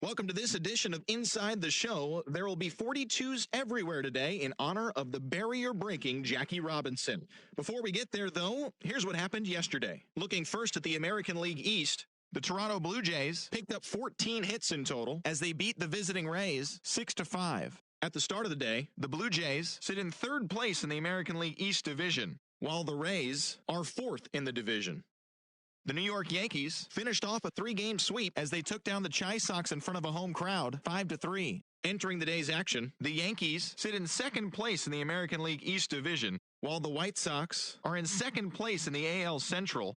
Welcome to this edition of Inside the Show. There will be 42s everywhere today in honor of the barrier-breaking Jackie Robinson. Before we get there, though, here's what happened yesterday. Looking first at the American League East, the Toronto Blue Jays picked up 14 hits in total as they beat the visiting Rays 6-5. At the start of the day, the Blue Jays sit in third place in the American League East division, while the Rays are fourth in the division. The New York Yankees finished off a three-game sweep as they took down the Chi Sox in front of a home crowd 5-3. Entering the day's action, the Yankees sit in second place in the American League East division, while the White Sox are in second place in the AL Central.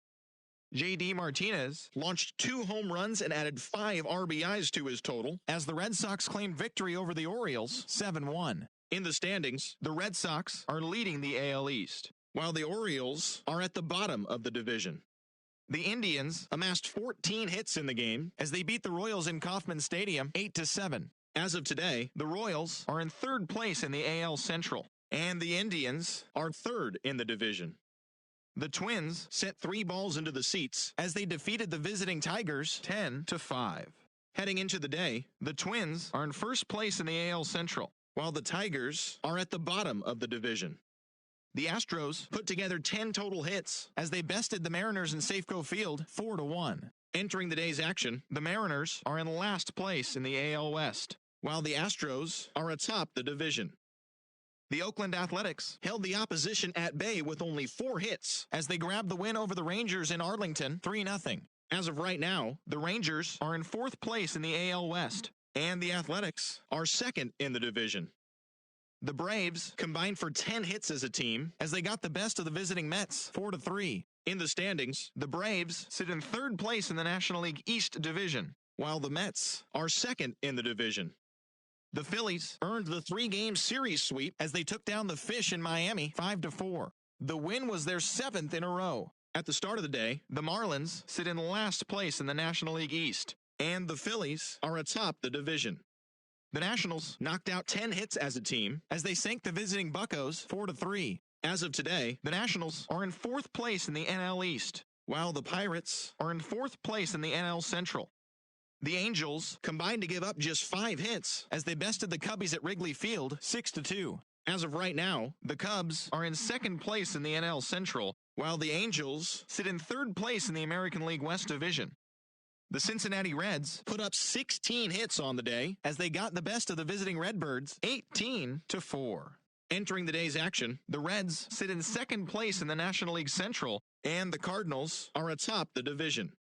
J.D. Martinez launched 2 home runs and added 5 RBIs to his total as the Red Sox claimed victory over the Orioles 7-1. In the standings, the Red Sox are leading the AL East, while the Orioles are at the bottom of the division. The Indians amassed 14 hits in the game as they beat the Royals in Kauffman Stadium 8-7. As of today, the Royals are in third place in the AL Central, and the Indians are third in the division. The Twins sent 3 balls into the seats as they defeated the visiting Tigers 10-5. Heading into the day, the Twins are in first place in the AL Central, while the Tigers are at the bottom of the division. The Astros put together 10 total hits as they bested the Mariners in Safeco Field 4-1. Entering the day's action, the Mariners are in last place in the AL West, while the Astros are atop the division. The Oakland Athletics held the opposition at bay with only 4 hits as they grabbed the win over the Rangers in Arlington 3-0. As of right now, the Rangers are in fourth place in the AL West, and the Athletics are second in the division. The Braves combined for 10 hits as a team as they got the best of the visiting Mets 4-3. In the standings, the Braves sit in third place in the National League East division, while the Mets are second in the division. The Phillies earned the 3-game series sweep as they took down the Fish in Miami 5-4. The win was their 7th in a row. At the start of the day, the Marlins sit in last place in the National League East, and the Phillies are atop the division. The Nationals knocked out 10 hits as a team as they sank the visiting Buccos 4-3. As of today, the Nationals are in fourth place in the NL East, while the Pirates are in fourth place in the NL Central. The Angels combined to give up just 5 hits as they bested the Cubbies at Wrigley Field 6-2. As of right now, the Cubs are in second place in the NL Central, while the Angels sit in third place in the American League West division. The Cincinnati Reds put up 16 hits on the day as they got the best of the visiting Redbirds 18-4. Entering the day's action, the Reds sit in second place in the National League Central, and the Cardinals are atop the division.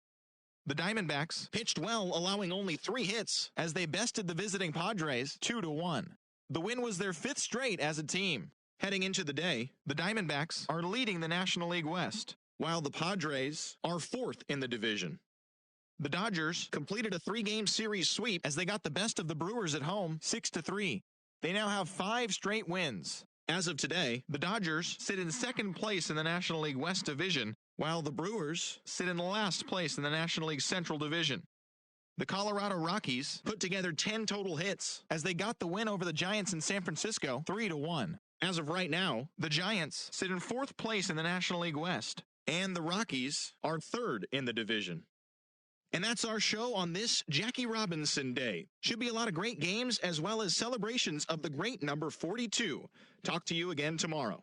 The Diamondbacks pitched well, allowing only 3 hits as they bested the visiting Padres 2-1. The win was their 5th straight as a team. Heading into the day, the Diamondbacks are leading the National League West, while the Padres are 4th in the division. The Dodgers completed a 3-game series sweep as they got the best of the Brewers at home 6-3. They now have 5 straight wins. As of today, the Dodgers sit in second place in the National League West division, while the Brewers sit in last place in the National League Central division. The Colorado Rockies put together 10 total hits as they got the win over the Giants in San Francisco 3-1. As of right now, the Giants sit in fourth place in the National League West, and the Rockies are third in the division. And that's our show on this Jackie Robinson Day. Should be a lot of great games as well as celebrations of the great number 42. Talk to you again tomorrow.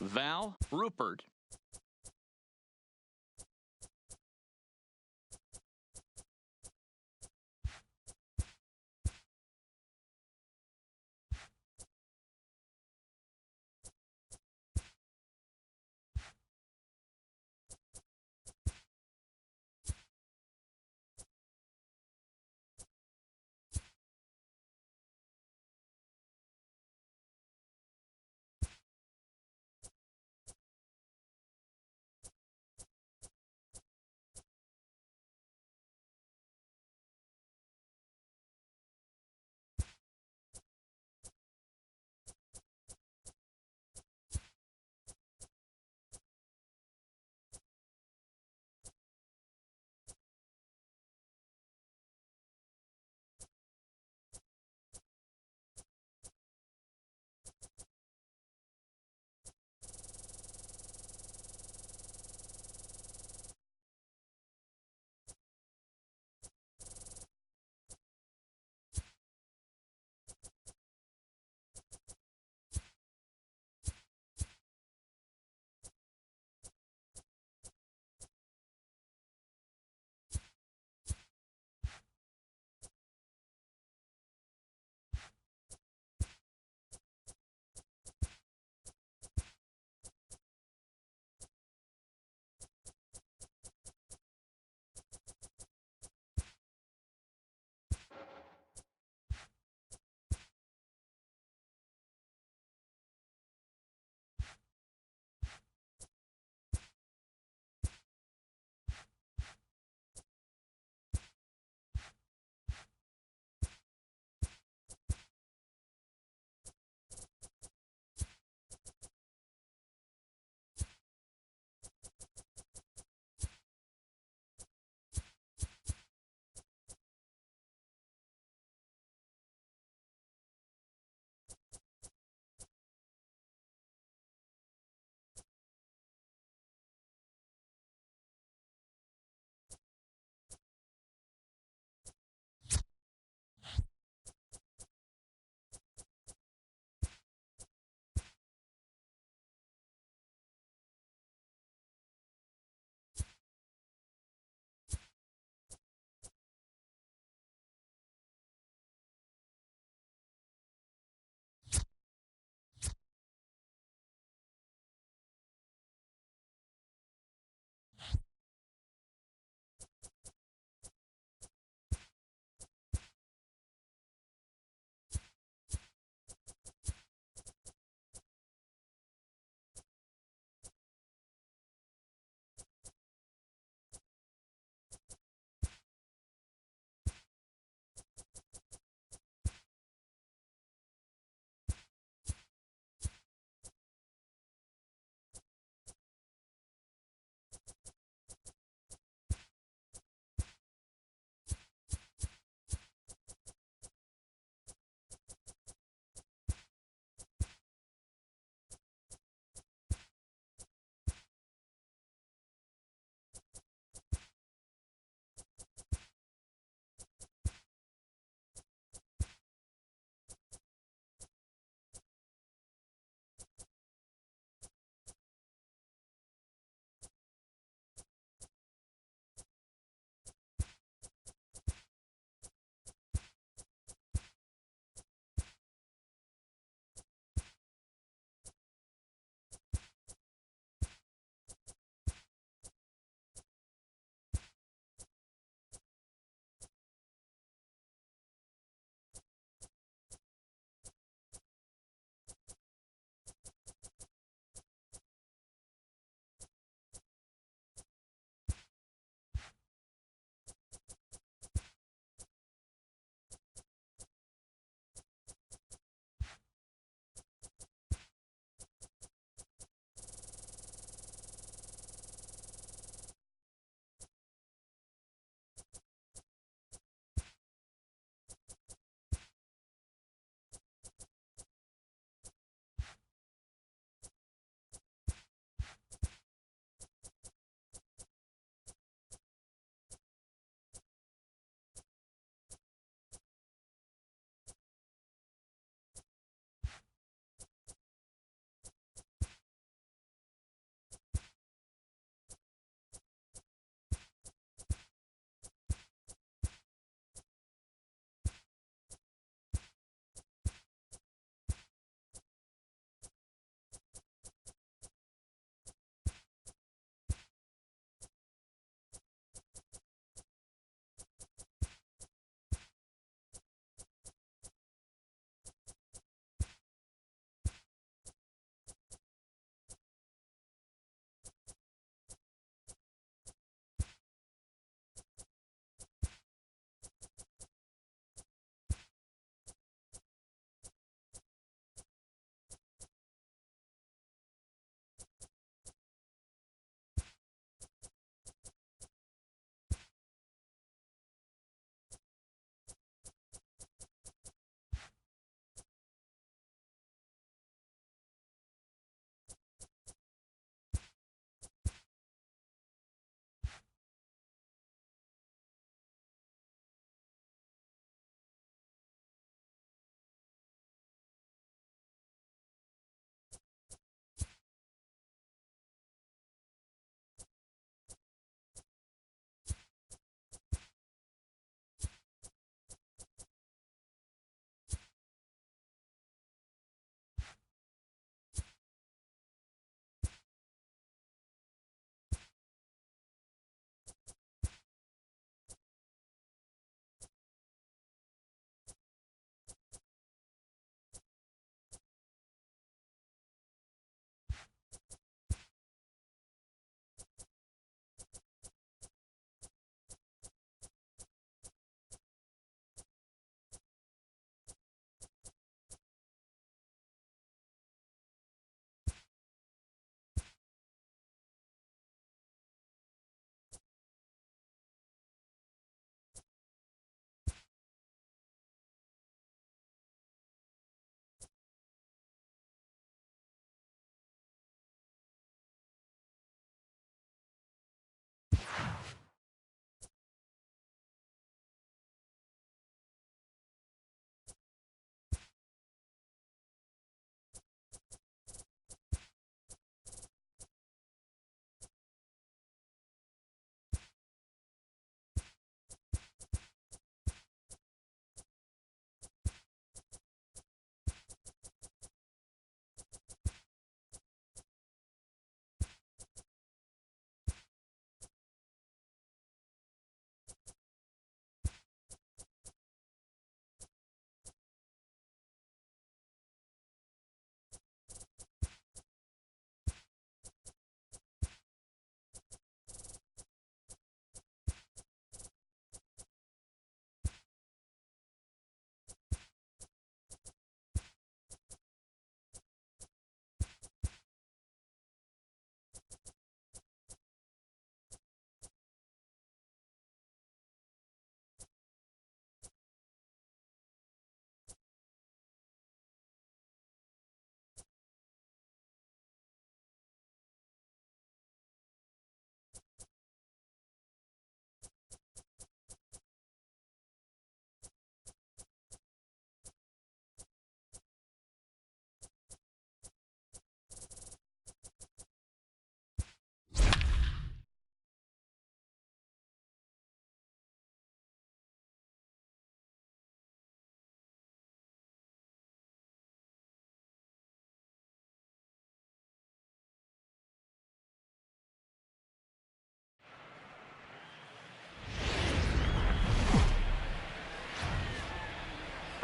Val Rupert.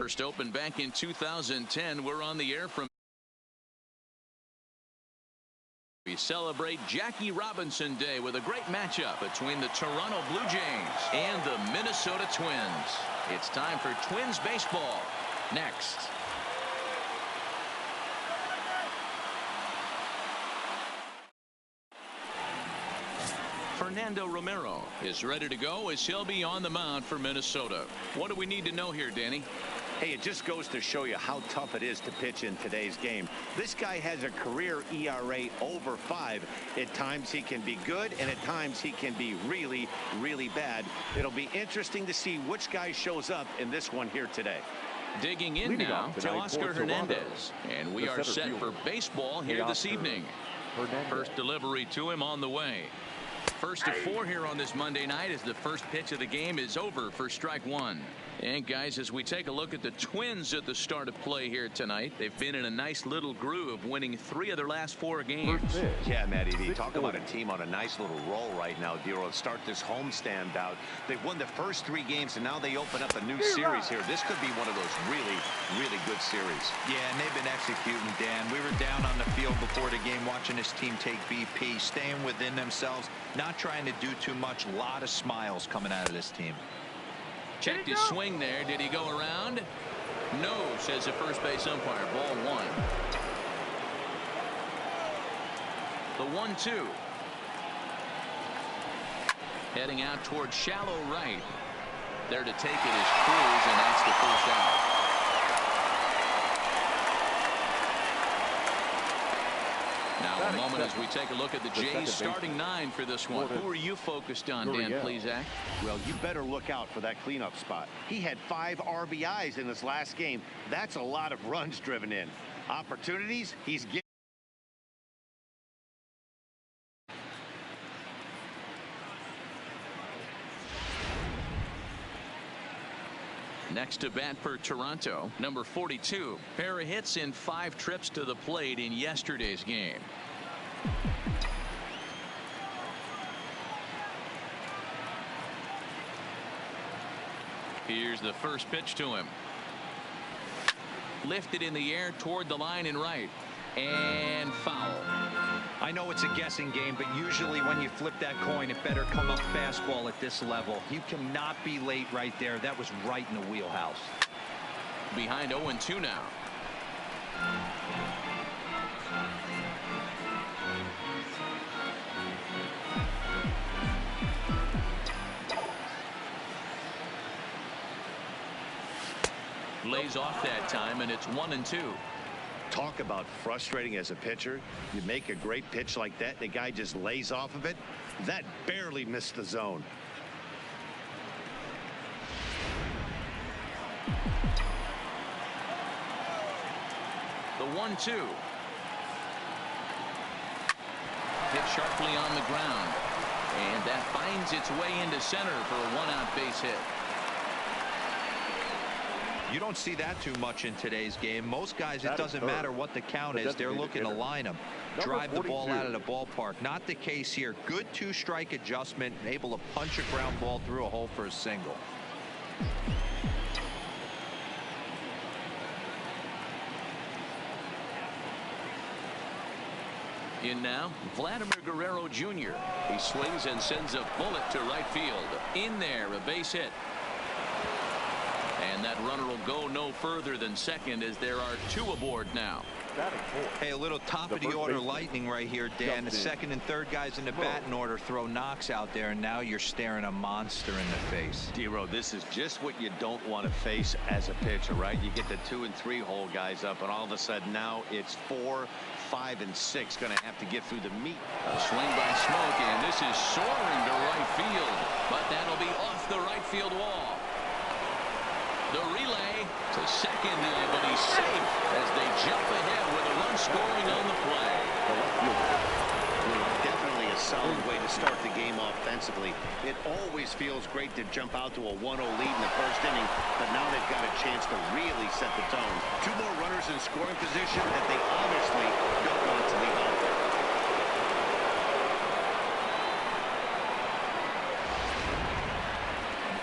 First opened back in 2010. We're on the air from. We celebrate Jackie Robinson Day with a great matchup between the Toronto Blue Jays and the Minnesota Twins. It's time for Twins baseball. Next. Fernando Romero is ready to go as he'll be on the mound for Minnesota. What do we need to know here, Danny? Hey, it just goes to show you how tough it is to pitch in today's game. This guy has a career ERA over 5. At times he can be good, and at times he can be really, really bad. It'll be interesting to see which guy shows up in this one here today. Digging in now to Oscar Hernandez. And we are set for baseball here this evening. First delivery to him on the way. First to 4 here on this Monday night as the first pitch of the game is over for strike 1. And guys, as we take a look at the Twins at the start of play here tonight, they've been in a nice little groove, winning 3 of their last 4 games. Yeah, Matty V, talk about a team on a nice little roll right now, Dero. Start this homestand out. They've won the first 3 games, and now they open up a new series here. This could be one of those really, really good series. Yeah, and they've been executing, Dan. We were down on the field before the game watching this team take BP, staying within themselves, not trying to do too much. A lot of smiles coming out of this team. Checked his swing there. Did he go around? No, says the first base umpire. Ball 1. The 1-2. Heading out towards shallow right. There to take it is Cruz, and that's the first out. Now a moment as we take a look at the Jays starting 9 for this one. Who are you focused on, Dan Plesac? Well, you better look out for that cleanup spot. He had 5 RBIs in his last game. That's a lot of runs driven in. Opportunities, he's getting. Next to bat for Toronto, number 42. Pair of hits in 5 trips to the plate in yesterday's game. Here's the first pitch to him. Lifted in the air toward the line and right. And foul. I know it's a guessing game, but usually when you flip that coin, it better come up fastball at this level. You cannot be late right there. That was right in the wheelhouse. Behind 0-2 now. Lays off that time, and it's 1-2. Talk about frustrating as a pitcher. You make a great pitch like that, the guy just lays off of it. That barely missed the zone. The 1-2. Hit sharply on the ground. And that finds its way into center for a 1-out base hit. You don't see that too much in today's game. Most guys, it doesn't matter what the count is. They're looking to line them, drive the ball out of the ballpark. Not the case here. Good 2-strike adjustment, able to punch a ground ball through a hole for a single. In now, Vladimir Guerrero Jr. He swings and sends a bullet to right field. In there, a base hit. And that runner will go no further than second as there are 2 aboard now. Hey, a little top of the order lightning right here, Dan. The second and third guys in the batting order throw knocks out there, and now you're staring a monster in the face. Dero, this is just what you don't want to face as a pitcher, right? You get the 2 and 3 hole guys up, and all of a sudden now it's 4, 5, and 6 going to have to get through the meat. A swing by Smoke, and this is soaring to right field, but that'll be off the right field wall. The relay to second, but he's safe as they jump ahead with a run scoring on the play. Definitely a solid way to start the game offensively. It always feels great to jump out to a 1-0 lead in the first inning, but now they've got a chance to really set the tone. 2 more runners in scoring position that they obviously don't want to leave out there.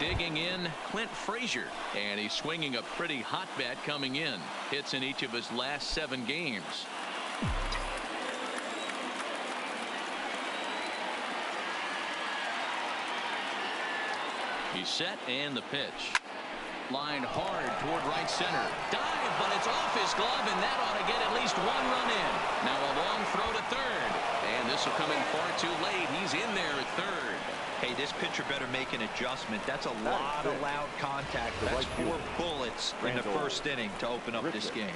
digging in, Clint Frazier, and he's swinging a pretty hot bat coming in. Hits in each of his last 7 games. He's set, and the pitch. Line hard toward right center. Dive, but it's off his glove, and that ought to get at least 1 run in. Now a long throw to third. And this will come in far too late. He's in there at third. Hey, this pitcher better make an adjustment. That's a lot of loud contact. That's 4 bullets in the first inning to open up this game.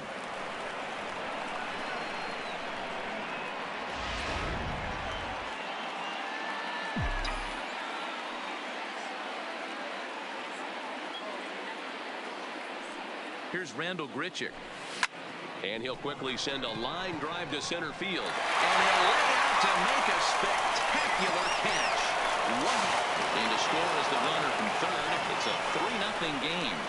Here's Randall Grichuk. And he'll quickly send a line drive to center field. And he'll lay out to make a spectacular catch. Wow. And to score as the runner from third. It's a 3-0 game.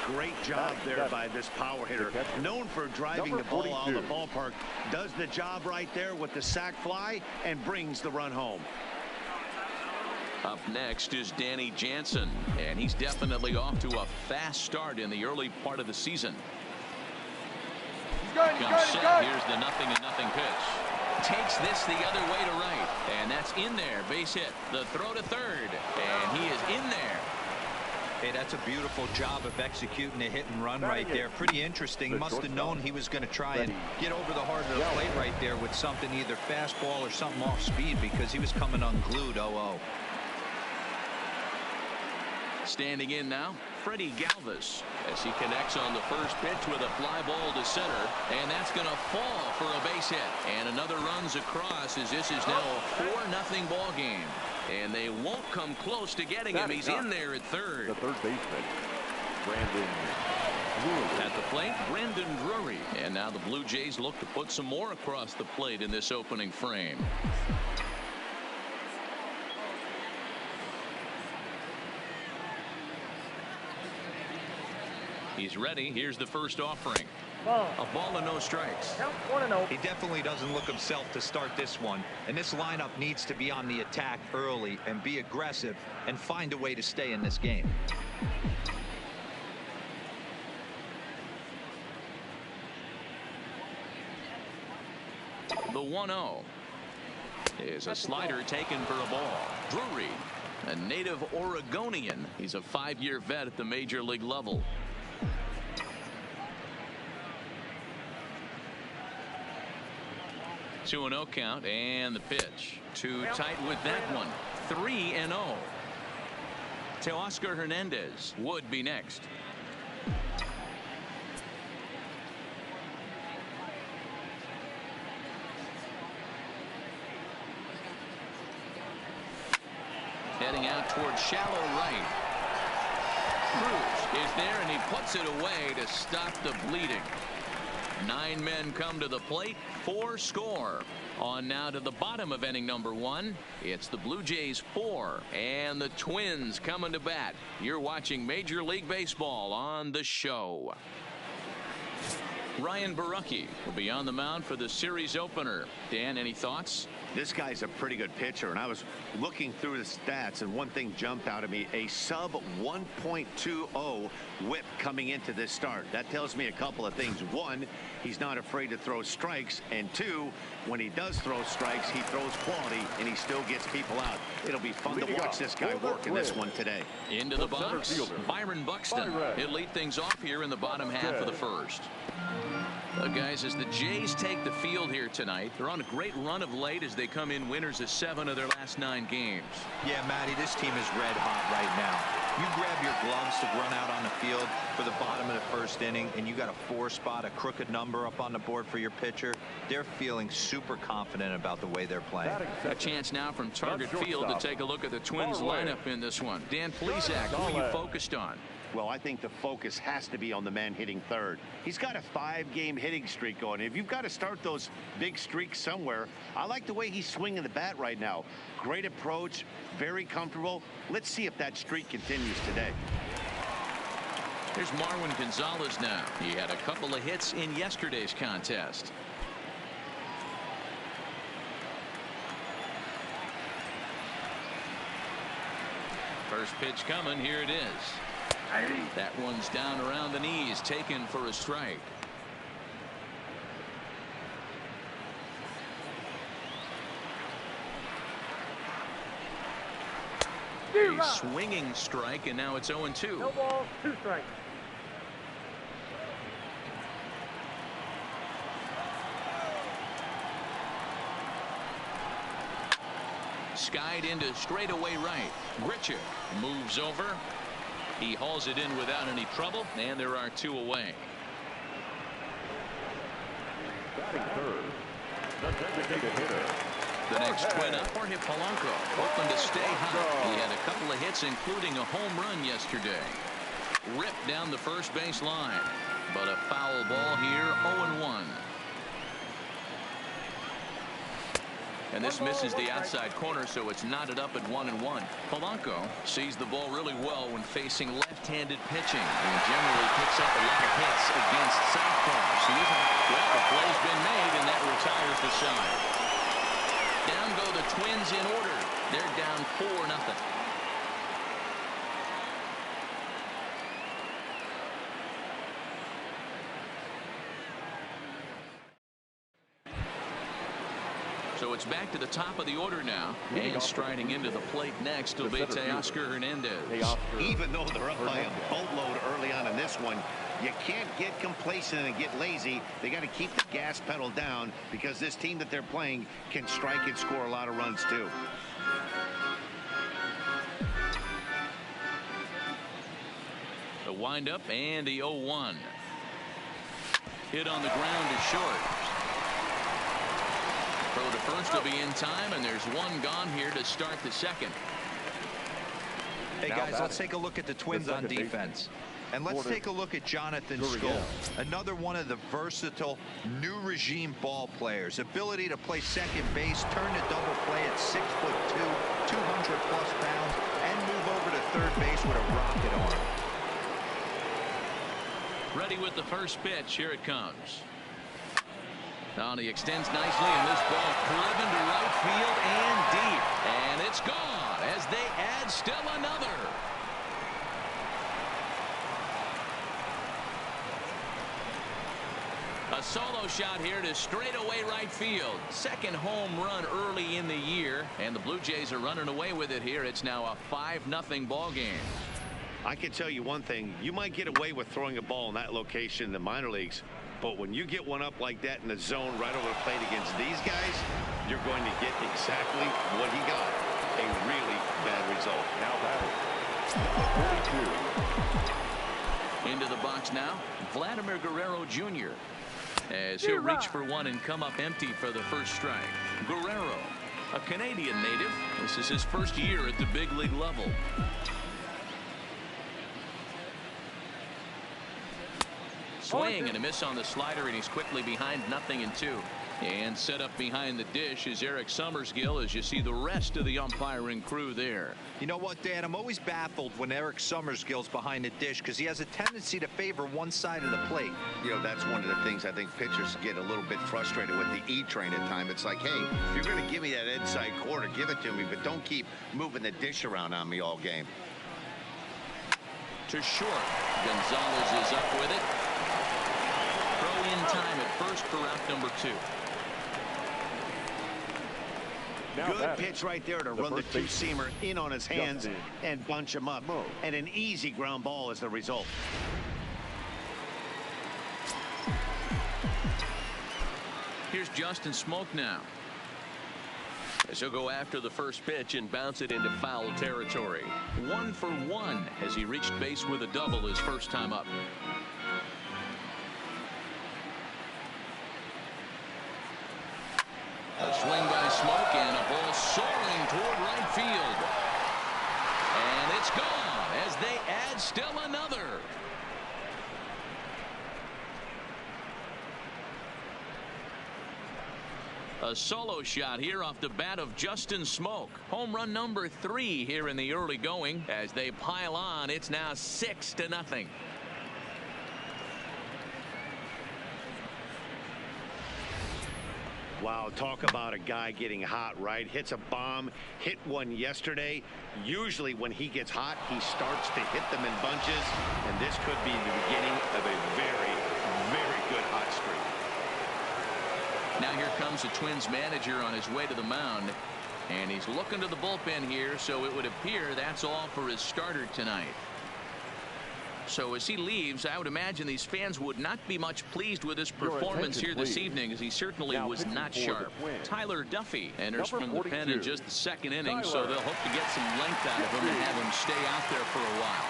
Great job there by this power hitter. Known for driving the ball out of the ballpark. Does the job right there with the sac fly and brings the run home. Up next is Danny Jansen, and he's definitely off to a fast start in the early part of the season. Comes set. Here's the 0-0 pitch. Takes this the other way to right, and that's in there. Base hit. The throw to third, and he is in there. Hey, that's a beautiful job of executing a hit and run right there. Pretty interesting. Must have known he was going to try and get over the heart of the plate right there with something, either fastball or something off speed, because he was coming unglued 0-0. Standing in now, Freddie Galvis, as he connects on the first pitch with a fly ball to center, and that's going to fall for a base hit. And another runs across, as this is now a 4-0 ball game. And they won't come close to getting him. He's in there at third. The third baseman, Brandon Drury. At the plate, Brandon Drury. And now the Blue Jays look to put some more across the plate in this opening frame. He's ready. Here's the first offering. A ball and no strikes. He definitely doesn't look himself to start this one. And this lineup needs to be on the attack early and be aggressive and find a way to stay in this game. The 1-0 is a slider taken for a ball. Drury, a native Oregonian. He's a 5-year vet at the major league level. 2-0 count, and the pitch. Too tight with that one. 3-0. Teoscar Hernandez would be next. Heading out towards shallow right. Cruz is there, and he puts it away to stop the bleeding. 9 men come to the plate, 4 score. On now to the bottom of inning number 1. It's the Blue Jays 4 and the Twins coming to bat. You're watching Major League Baseball on the show. Ryan Borucki will be on the mound for the series opener. Dan, any thoughts? This guy's a pretty good pitcher, and I was looking through the stats, and one thing jumped out at me: a sub 1.20 whip coming into this start. That tells me a couple of things. 1, he's not afraid to throw strikes, and 2, when he does throw strikes, he throws quality, and he still gets people out. It'll be fun to watch this guy work in this one today. Into the box, Byron Buxton. He'll lead things off here in the bottom half of the first. Well, guys, as the Jays take the field here tonight, they're on a great run of late as they come in winners of 7 of their last 9 games. Yeah, Matty, this team is red hot right now. You grab your gloves to run out on the field for the bottom of the first inning, and you got a 4 spot, a crooked number up on the board for your pitcher. They're feeling super confident about the way they're playing. A chance now from Target Field to take a look at the Twins lineup in this one. Dan Plesac, who are you focused on? Well, I think the focus has to be on the man hitting third. He's got a 5-game hitting streak going. If you've got to start those big streaks somewhere, I like the way he's swinging the bat right now. Great approach, very comfortable. Let's see if that streak continues today. Here's Marwin Gonzalez now. He had a couple of hits in yesterday's contest. First pitch coming. Here it is. That one's down around the knees, taken for a strike. A swinging strike, and now it's 0-2. No balls, 2 strikes. Skied into straightaway right. Grichuk moves over. He hauls it in without any trouble, and there are 2 away. Batting third, the designated hitter. The next twin up, Jorge Polanco, hoping to stay hot. He had a couple of hits, including a home run yesterday. Ripped down the first base line, but a foul ball here, 0-1. And this misses the outside corner, so it's knotted up at 1-1. Polanco sees the ball really well when facing left-handed pitching, and generally picks up a lot of hits against southpaws. Well, the play's been made, and that retires the side. Down go the Twins in order. They're down 4-0. So it's back to the top of the order now. And striding into the plate next will be Teoscar Hernandez. Even though they're up by a boatload early on in this one, you can't get complacent and get lazy. They got to keep the gas pedal down because this team that they're playing can strike and score a lot of runs too. The windup and the 0-1. Hit on the ground is short. Throw to first will be in time, and there's one gone here to start the second. Hey guys, let's take a look at the Twins on defense. And let's take a look at Jonathan Schoop, another one of the versatile new regime ball players. Ability to play second base, turn to double play at 6'2", 200+ pounds, and move over to third base with a rocket arm. Ready with the first pitch. Here it comes. Now he extends nicely, and this ball driven to right field and deep. And it's gone as they add still another. A solo shot here to straightaway right field. Second home run early in the year, and the Blue Jays are running away with it here. It's now a 5-0 ball game. I can tell you one thing. You might get away with throwing a ball in that location in the minor leagues. But when you get one up like that in the zone right over the plate against these guys, you're going to get exactly what he got. A really bad result. Now batting, 42. Into the box now, Vladimir Guerrero Jr. as he'll reach for one and come up empty for the first strike. Guerrero, a Canadian native. This is his first year at the big league level. Swing and a miss on the slider, and he's quickly behind 0-2. And set up behind the dish is Eric Summersgill, as you see the rest of the umpiring crew there. You know what, Dan? I'm always baffled when Eric Summersgill's behind the dish because he has a tendency to favor one side of the plate. You know, that's one of the things I think pitchers get a little bit frustrated with the E-train at times. It's like, hey, if you're going to give me that inside corner, give it to me, but don't keep moving the dish around on me all game. To short. Gonzalez is up with it. Throw in time at first for route number 2. Good pitch right there to run the two-seamer in on his hands and bunch him up. And an easy ground ball is the result. Here's Justin Smoak now, as he'll go after the first pitch and bounce it into foul territory. 1 for 1 as he reached base with a double his first time up. A swing by Smoak and a ball soaring toward right field. And it's gone as they add still another. A solo shot here off the bat of Justin Smoak. Home run number 3 here in the early going. As they pile on, it's now 6-0. Wow, talk about a guy getting hot, right? Hits a bomb, hit one yesterday. Usually when he gets hot, he starts to hit them in bunches, and this could be the beginning of a very, very good hot streak. Now here comes the Twins manager on his way to the mound, and he's looking to the bullpen here, so it would appear that's all for his starter tonight. So as he leaves, I would imagine these fans would not be much pleased with his performance here this evening, as he certainly was not sharp. Tyler Duffy enters from the pen in just the second inning, so they'll hope to get some length out of him and have him stay out there for a while.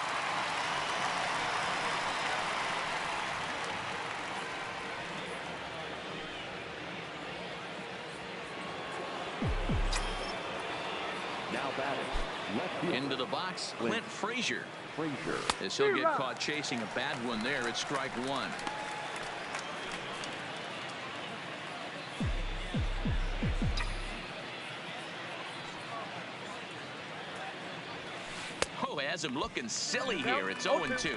Now batting, left fielder. Into the box, Clint Frazier. As he'll get caught chasing a bad one there, it's strike one. Oh, has him looking silly here. It's 0-2.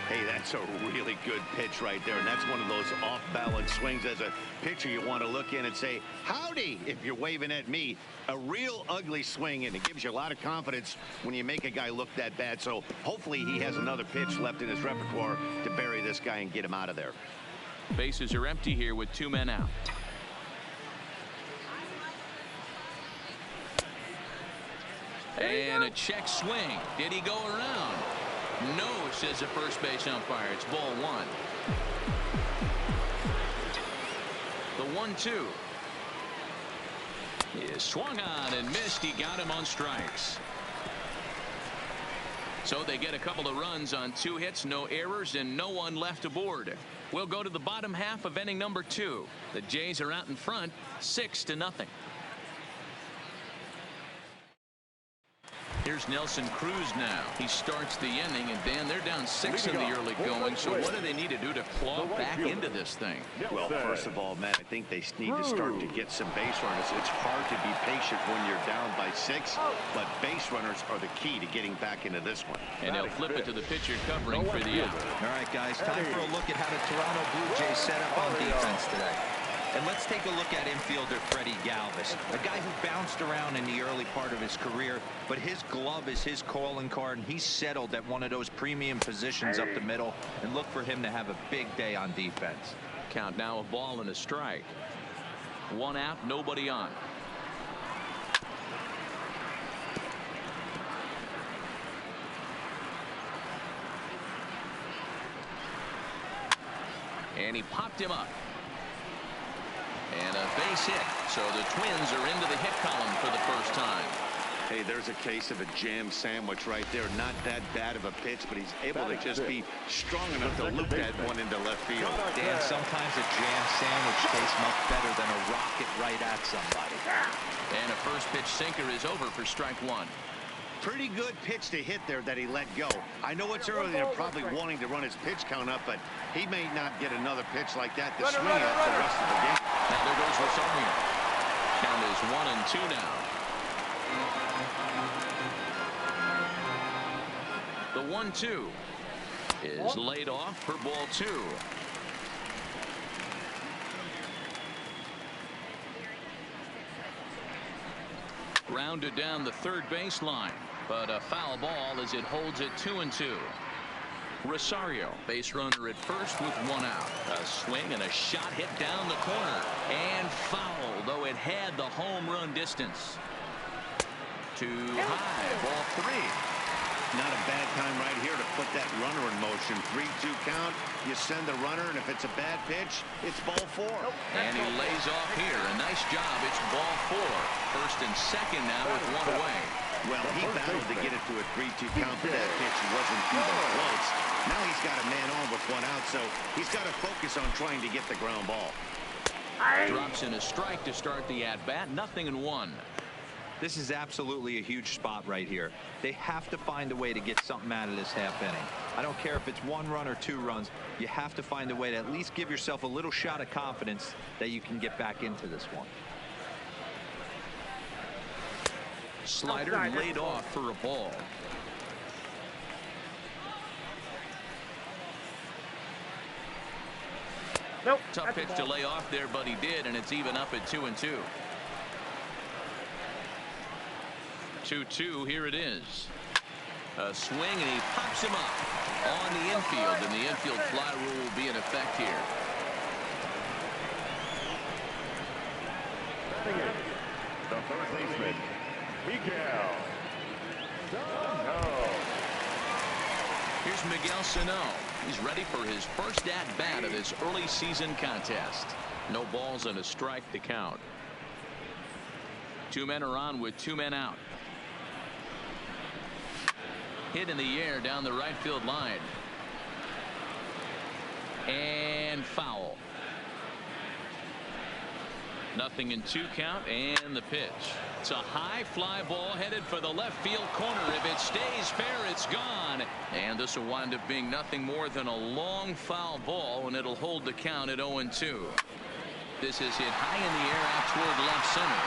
Hey, that's a really good pitch right there, and that's one of those off-balance swings. As a pitcher, you want to look in and say, howdy, if you're waving at me. A real ugly swing, and it gives you a lot of confidence when you make a guy look that bad. So hopefully he has another pitch left in his repertoire to bury this guy and get him out of there. Bases are empty here with 2 men out. And a check swing. Did he go around? No, says the first base umpire. It's ball 1. The 1-2 is swung on and missed. He got him on strikes. So they get a couple of runs on 2 hits, no errors, and no one left aboard. We'll go to the bottom half of inning number 2. The Jays are out in front, 6-0. Here's Nelson Cruz now. He starts the inning, and Dan, they're down 6 in the early going. So what do they need to do to claw back into this thing? Well, first of all, Matt, I think they need to start to get some base runners. It's hard to be patient when you're down by 6, but base runners are the key to getting back into this one. And they'll flip it to the pitcher covering for the out. All right, guys, time for a look at how the Toronto Blue Jays set up on defense today. And let's take a look at infielder Freddie Galvis, a guy who bounced around in the early part of his career, but his glove is his calling card, and he's settled at one of those premium positions up the middle, and look for him to have a big day on defense. Count now, a ball and a strike. 1 out, nobody on. And he popped him up. And a base hit. So the Twins are into the hit column for the first time. Hey, there's a case of a jam sandwich right there. Not that bad of a pitch, but he's able to just be strong enough to loop that one into left field. Dan, sometimes a jam sandwich tastes much better than a rocket right at somebody. And a first pitch sinker is over for strike 1. Pretty good pitch to hit there that he let go. I know it's early, they're probably wanting to run his pitch count up, but he may not get another pitch like that to swing out the rest of the game. Now there goes Rosario. Count is 1-2 now. The 1-2 is laid off for ball 2. Grounded down the third baseline, but a foul ball as it holds it 2-2. Rosario, base runner at first with 1 out. A swing and a shot hit down the corner and foul, though it had the home run distance. Too high, ball 3. Not a bad time right here to put that runner in motion. 3-2 count. You send the runner, and if it's a bad pitch, it's ball 4. And he lays off here. A nice job. It's ball 4. First and second now with 1 away. Well, he battled to get it to a 3-2 count, but that pitch wasn't even close. Now he's got a man on with 1 out, so he's got to focus on trying to get the ground ball. Drops in a strike to start the at-bat. 0-1. This is absolutely a huge spot right here. They have to find a way to get something out of this half inning. I don't care if it's 1 run or 2 runs. You have to find a way to at least give yourself a little shot of confidence that you can get back into this one. Slider laid off for a ball. Tough pitch to lay off there, but he did, and it's even up at 2-2. 2-2, here it is. A swing, and he pops him up on the infield, and the infield fly rule will be in effect here. The first baseman, Miguel Sano. Here's Miguel Sano. He's ready for his first at-bat of this early season contest. No balls and a strike to count. 2 men are on with 2 men out. Hit in the air down the right field line. And foul. 0-2 count, and the pitch. It's a high fly ball headed for the left field corner. If it stays fair, it's gone. And this will wind up being nothing more than a long foul ball, and it'll hold the count at 0-2. This is hit high in the air out toward left center.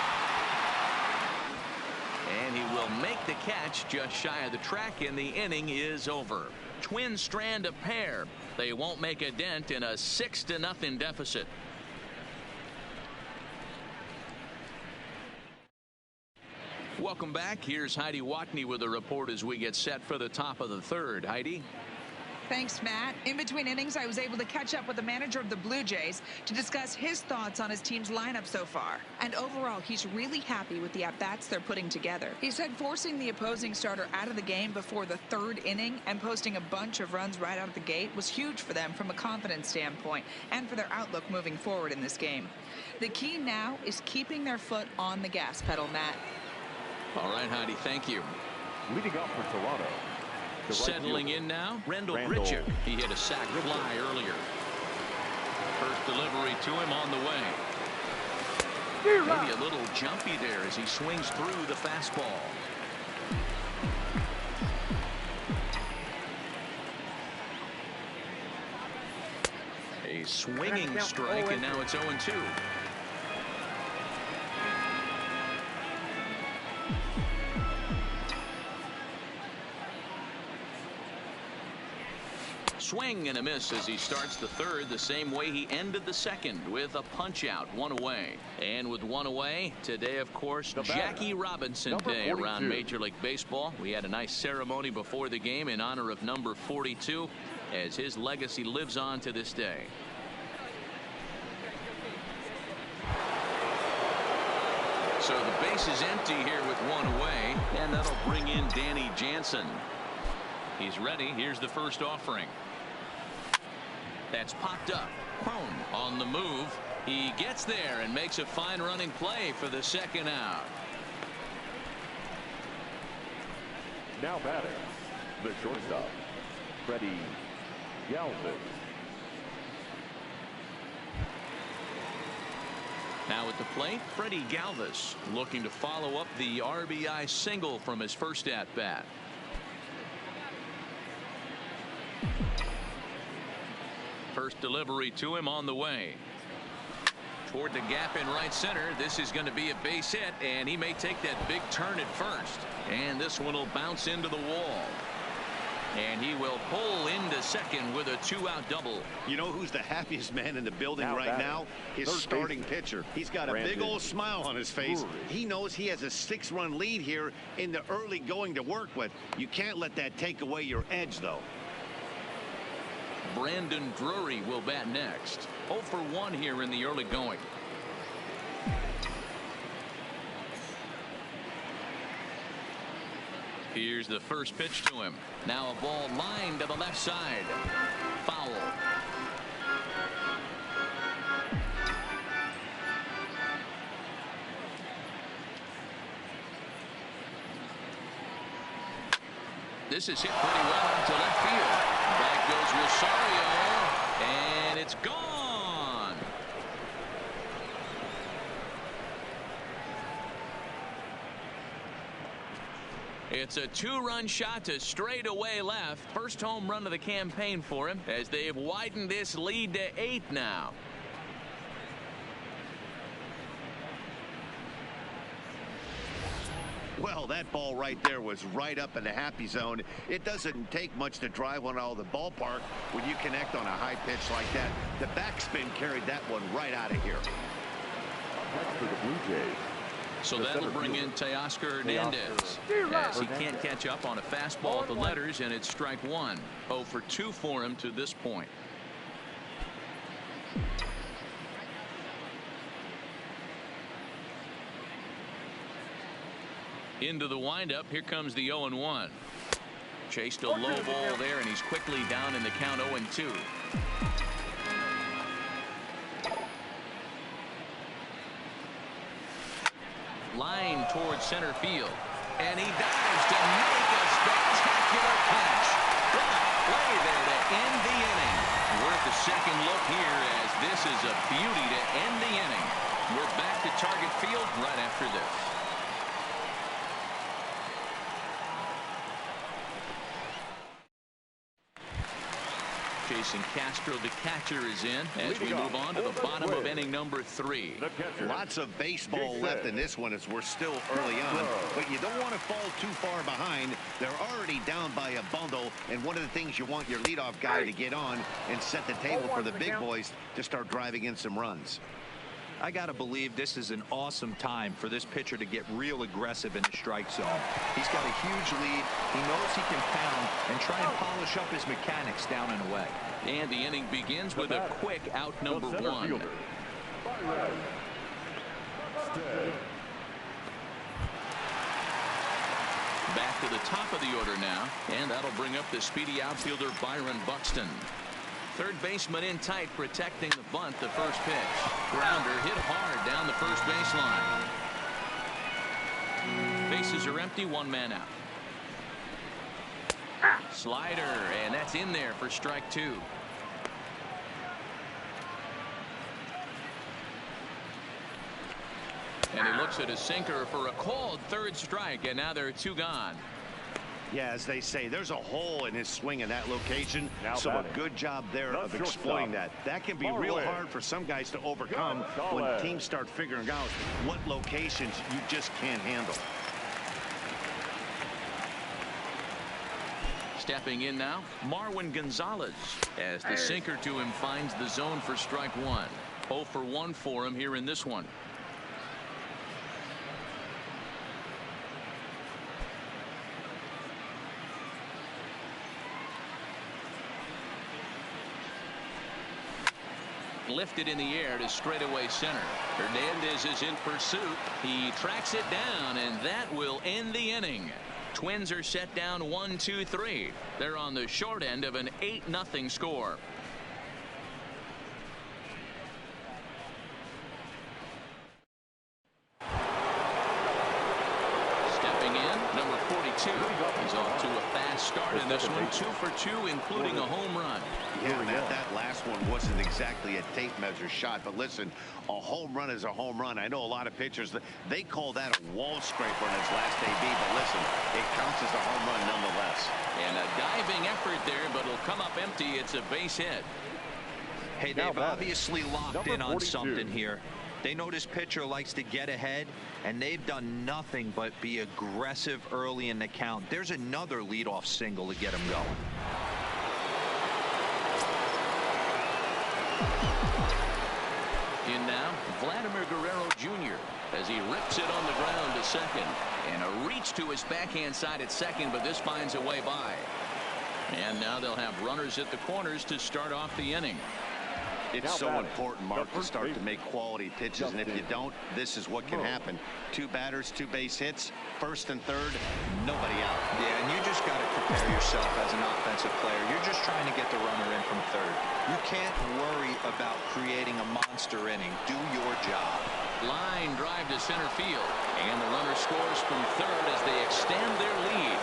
And he will make the catch just shy of the track, and the inning is over. Twins strand a pair. They won't make a dent in a 6-0 deficit. Welcome back. Here's Heidi Watney with a report as we get set for the top of the third. Heidi. Thanks, Matt. In between innings, I was able to catch up with the manager of the Blue Jays to discuss his thoughts on his team's lineup so far. And overall, he's really happy with the at-bats they're putting together. He said forcing the opposing starter out of the game before the third inning and posting a bunch of runs right out of the gate was huge for them from a confidence standpoint and for their outlook moving forward in this game. The key now is keeping their foot on the gas pedal, Matt. All right, Heidi, thank you. Leading off for Toronto. Settling in now, Randall Grichuk. He hit a sac fly earlier. First delivery to him on the way. Maybe a little jumpy there as he swings through the fastball. A swinging strike, and now it's 0-2. Swing and a miss as he starts the third the same way he ended the second, with a punch out, 1 away. And with 1 away today, of course, Jackie Robinson Day around Major League Baseball. We had a nice ceremony before the game in honor of number 42 as his legacy lives on to this day. So the base is empty here with 1 away, and that'll bring in Danny Jansen. He's ready. Here's the first offering. That's popped up. Cron on the move. He gets there and makes a fine running play for the second out. Now batting, the shortstop, Freddie Galvis. Now at the plate, Freddie Galvis looking to follow up the RBI single from his first at bat. First delivery to him on the way. Toward the gap in right center. This is going to be a base hit, and he may take that big turn at first. And this one will bounce into the wall. And he will pull into second with a 2-out double. You know who's the happiest man in the building right now? His starting pitcher. He's got a big old smile on his face. He knows he has a 6-run lead here in the early going to work with. You can't let that take away your edge, though. Brandon Drury will bat next. 0 for 1 here in the early going. Here's the first pitch to him. Now a ball lined to the left side. Foul. This is hit pretty well out to left field. Back goes Rosario, and it's gone. It's a 2-run shot to straightaway left. First home run of the campaign for him as they've widened this lead to 8 now. Well, that ball right there was right up in the happy zone. It doesn't take much to drive one out of the ballpark when you connect on a high pitch like that. The backspin carried that one right out of here. Next for the Blue Jays. So that'll bring in Teoscar Hernandez, as he can't catch up on a fastball at the letters, and it's strike one. 0 for 2 for him to this point. Into the windup. Here comes the 0-1. Chased a low ball there, and he's quickly down in the count 0-2. Line towards center field, and he dives to make a spectacular catch. What a play there to end the inning. Worth a second look here, as this is a beauty to end the inning. We're back to Target Field right after this. Jason Castro, the catcher, is in as we move on to the bottom of inning number 3. Lots of baseball left in this one as we're still early on, but you don't want to fall too far behind. They're already down by a bundle, and one of the things you want your leadoff guy to get on and set the table for the big boys to start driving in some runs. I got to believe this is an awesome time for this pitcher to get real aggressive in the strike zone. He's got a huge lead. He knows he can pound and try and polish up his mechanics down and away. And the inning begins with a quick out number 1. Back to the top of the order now, and that'll bring up the speedy outfielder Byron Buxton. Third baseman in tight, protecting the bunt. The first pitch. Grounder hit hard down the first baseline. Bases are empty, 1 man out. Slider, and that's in there for strike 2. And he looks at his sinker for a called third strike, and now there are 2 gone. Yeah, as they say, there's a hole in his swing in that location, so a good job there of exploiting that. That can be real hard for some guys to overcome when teams start figuring out what locations you just can't handle. Stepping in now, Marwin Gonzalez, as the sinker to him finds the zone for strike 1. 0 for 1 for him here in this one. Lifted in the air to straightaway center. Hernandez is in pursuit. He tracks it down, and that will end the inning. Twins are set down 1-2-3. They're on the short end of an 8-0 score. Stepping in, number 42. He's off to a fast start in this one. 2 for 2, including a home run. Yeah, Matt, that last one wasn't exactly a tape measure shot, but listen, a home run is a home run. I know a lot of pitchers, they call that a wall scraper in his last AB, but listen, it counts as a home run nonetheless. And a diving effort there, but it'll come up empty. It's a base hit. Hey, they've obviously locked in on something here. They know this pitcher likes to get ahead, and they've done nothing but be aggressive early in the count. There's another leadoff single to get him going. In now, Vladimir Guerrero Jr. as he rips it on the ground to second. And a reach to his backhand side at second, but this finds a way by. And now they'll have runners at the corners to start off the inning. It's so important, Mark, to start to make quality pitches, and if you don't, this is what can happen. 2 batters, 2 base hits, first and third, nobody out. Yeah, and you just got to prepare yourself as an offensive player. You're just trying to get the runner in from third. You can't worry about creating a monster inning. Do your job. Line drive to center field, and the runner scores from third as they extend their lead.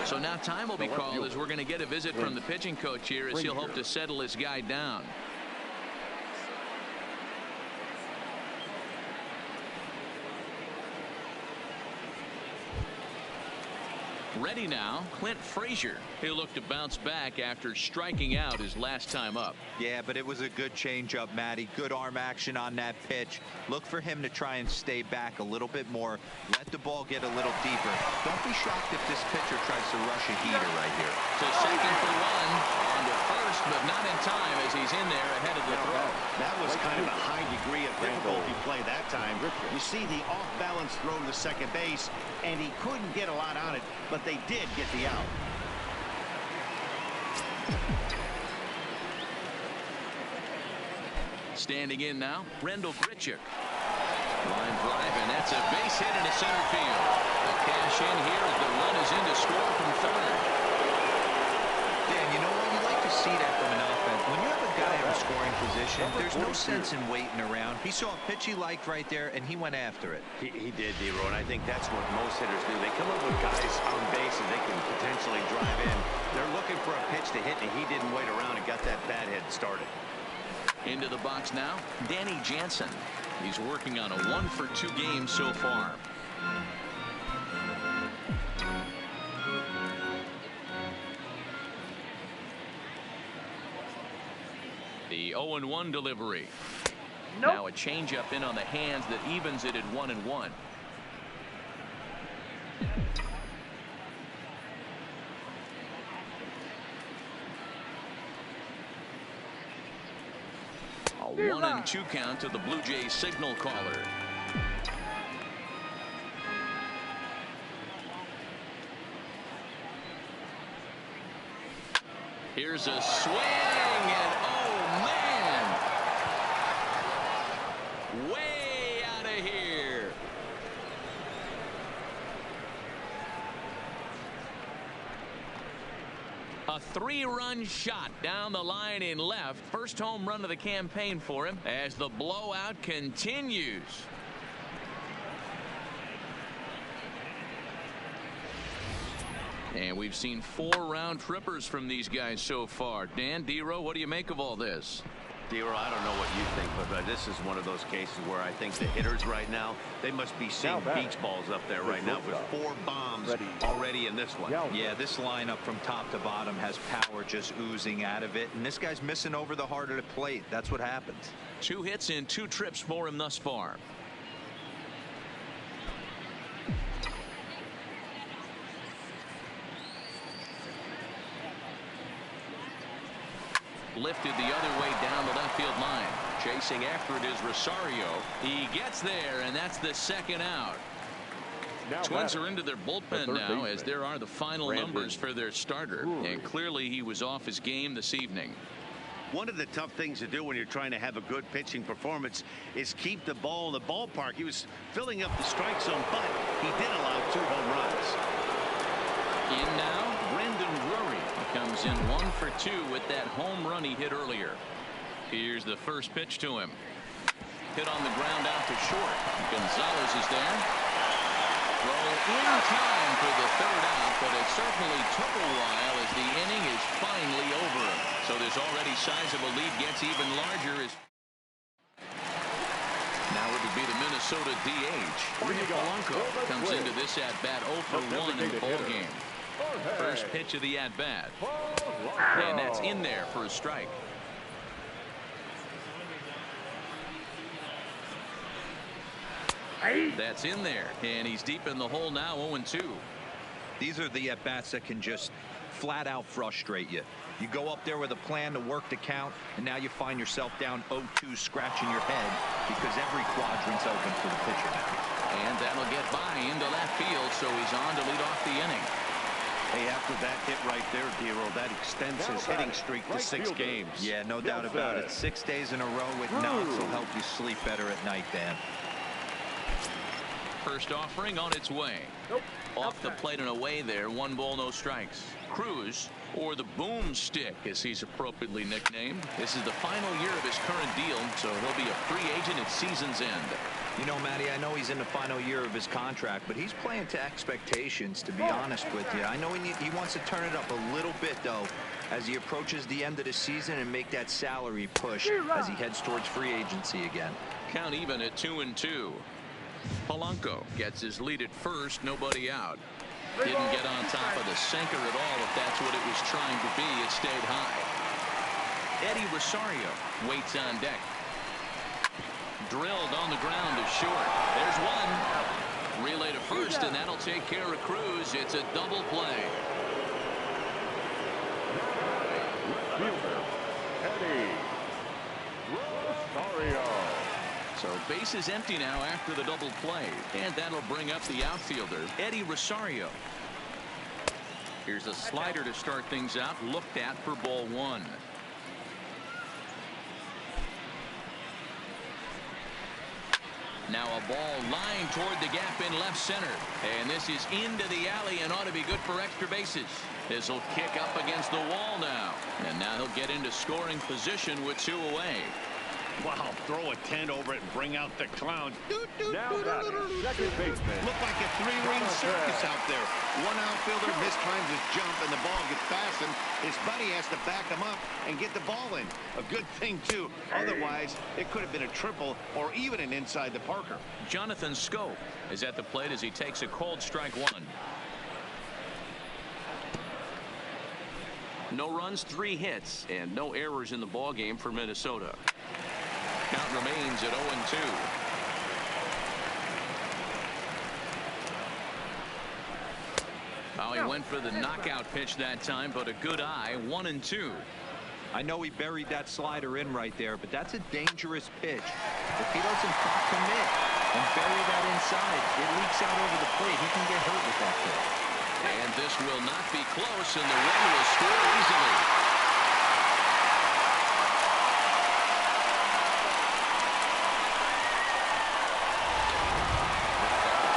So now time will be called as we're going to get a visit from the pitching coach here as he'll hope to settle his guy down. Ready now, Clint Frazier. He'll look to bounce back after striking out his last time up. Yeah, but it was a good changeup, Matty. Good arm action on that pitch. Look for him to try and stay back a little bit more. Let the ball get a little deeper. Don't be shocked if this pitcher tries to rush a heater right here. To second for one. On to first, but not in time as he's in there ahead of the throw. That was kind of a high degree of difficulty play that time. You see the off-balance throw to second base, and he couldn't get a lot on it, but they did get the out. Standing in now, Rendell Grichuk. Line drive, and that's a base hit into center field. The cash in here as the run is in to score from third. Dan, you know what? You like to see that from an offense. When you have a guy in a scoring position, there's no sense in waiting around. He saw a pitch he liked right there, and he went after it. He did, D-Row, and I think that's what most hitters do. They come up with guys on base and they can potentially drive in. They're looking for a pitch to hit, and he didn't wait around and got that bat head started. Into the box now, Danny Jansen. He's working on a 1-for-2 game so far. The 0-1 delivery. Now a changeup in on the hands that evens it at 1-1. A 1-2 count to the Blue Jays signal caller. Here's a swing, and oh man, way out of here. A 3-run shot down the line in left. First home run of the campaign for him as the blowout continues. And we've seen 4 round trippers from these guys so far. Dan, D-Row, what do you make of all this? D-Row, I don't know what you think, but this is one of those cases where I think the hitters right now, they must be seeing beach balls up there right now with 4 bombs already in this one. Yeah, this lineup from top to bottom has power just oozing out of it, and this guy's missing over the heart of the plate. That's what happens. 2 hits in 2 trips for him thus far. Lifted the other way down the left field line. Chasing after it is Rosario. He gets there, and that's the second out. Twins are into their bullpen now as there are the final numbers for their starter. And clearly he was off his game this evening. One of the tough things to do when you're trying to have a good pitching performance is keep the ball in the ballpark. He was filling up the strike zone, but he did allow 2 home runs. In now, Brendan Drury comes in 1 for 2 with that home run he hit earlier. Here's the first pitch to him. Hit on the ground out to short. Gonzalez is there. Throw in time for the 3rd out, but it certainly took a while as the inning is finally over. So this already sizable lead gets even larger as now it would be the Minnesota DH. Polanco comes into this at-bat 0 for 1 in the ballgame. First pitch of the at-bat. And that's in there for a strike. That's in there. And he's deep in the hole now, 0-2. These are the at-bats that can just flat out frustrate you. You go up there with a plan to work the count, and now you find yourself down 0-2 scratching your head because every quadrant's open for the pitcher now. And that'll get by into left field, so he's on to lead off the inning. Hey, after that hit right there, D-Row, that extends his hitting streak to 6 games. Yeah, no doubt about it. 6 days in a row with knocks will help you sleep better at night, Dan. First offering on its way. Off the plate and away there. 1 ball, no strikes. Cruz, or the boomstick as he's appropriately nicknamed. This is the final year of his current deal, so he'll be a free agent at season's end. You know, Matty, I know he's in the final year of his contract, but he's playing to expectations, to be honest with you. I know he wants to turn it up a little bit, though, as he approaches the end of the season and make that salary push as he heads towards free agency again. Count even at 2-2. Polanco gets his lead at first, nobody out. Didn't get on top of the sinker at all. If that's what it was trying to be, it stayed high. Eddie Rosario waits on deck. Drilled on the ground is short. There's one. Relay to first, and that'll take care of Cruz. It's a double play. Fielder, Eddie Rosario. So base is empty now after the double play, and that'll bring up the outfielder, Eddie Rosario. Here's a slider to start things out, looked at for ball one. Now a ball lined toward the gap in left center, and this is into the alley and ought to be good for extra bases. This will kick up against the wall now, and now he'll get into scoring position with 2 away. Wow, throw a tent over it and bring out the clown. Now second baseman. Look like a 3-ring circus out there. One outfielder mistimes his jump and the ball gets fastened. His buddy has to back him up and get the ball in. A good thing, too. Otherwise, it could have been a triple or even an inside the Parker. Jonathan Schoop is at the plate as he takes a called strike one. No runs, 3 hits, and no errors in the ball game for Minnesota. Count remains at 0-2. Oh, he went for the knockout pitch that time, but a good eye. 1-2. I know he buried that slider in right there, but that's a dangerous pitch. If he doesn't commit and bury that inside, it leaks out over the plate. He can get hurt with that pitch. And this will not be close, and the run will score easily.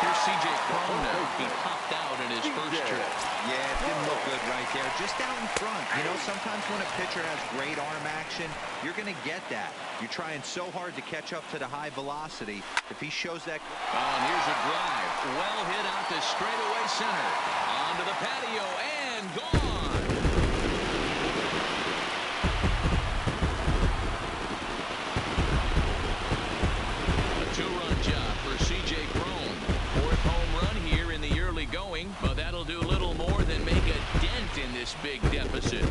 Here's C.J. Cron now. He popped out in his first trip. Yeah, it didn't look good right there. Just out in front. You know, sometimes when a pitcher has great arm action, you're going to get that. You're trying so hard to catch up to the high velocity. If he shows that... And here's a drive. Well hit out to straightaway center. Onto the patio and gone. A 2-run job for C.J. Cron. 4th home run here in the early going, but that'll do little more than make a dent in this big deficit.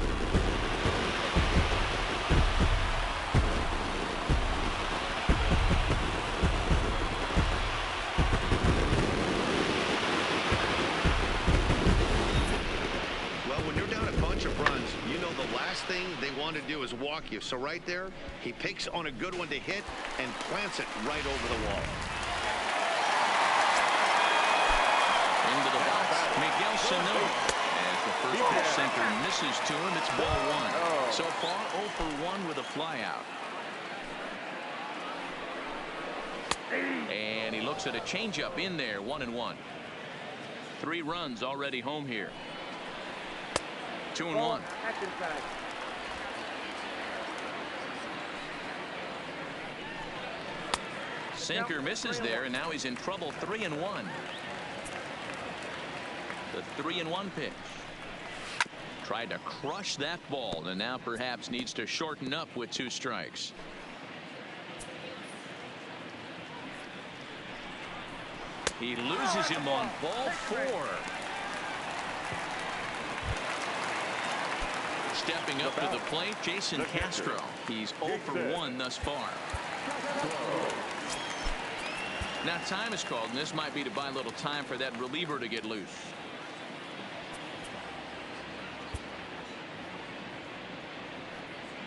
Thing they want to do is walk you. So right there, he picks on a good one to hit and plants it right over the wall. Into the box, Miguel Sano. As the first pitch sinker misses to him, it's ball one. So far, 0 for 1 with a flyout. And he looks at a changeup in there, 1-1. 3 runs already home here. 2-1. Sinker misses there, and now he's in trouble. 3-1. The 3-1 pitch. Tried to crush that ball, and now perhaps needs to shorten up with 2 strikes. He loses him on ball 4. Stepping up to the plate, Jason Castro. He's 0 for 1 thus far. Now time is called, and this might be to buy a little time for that reliever to get loose.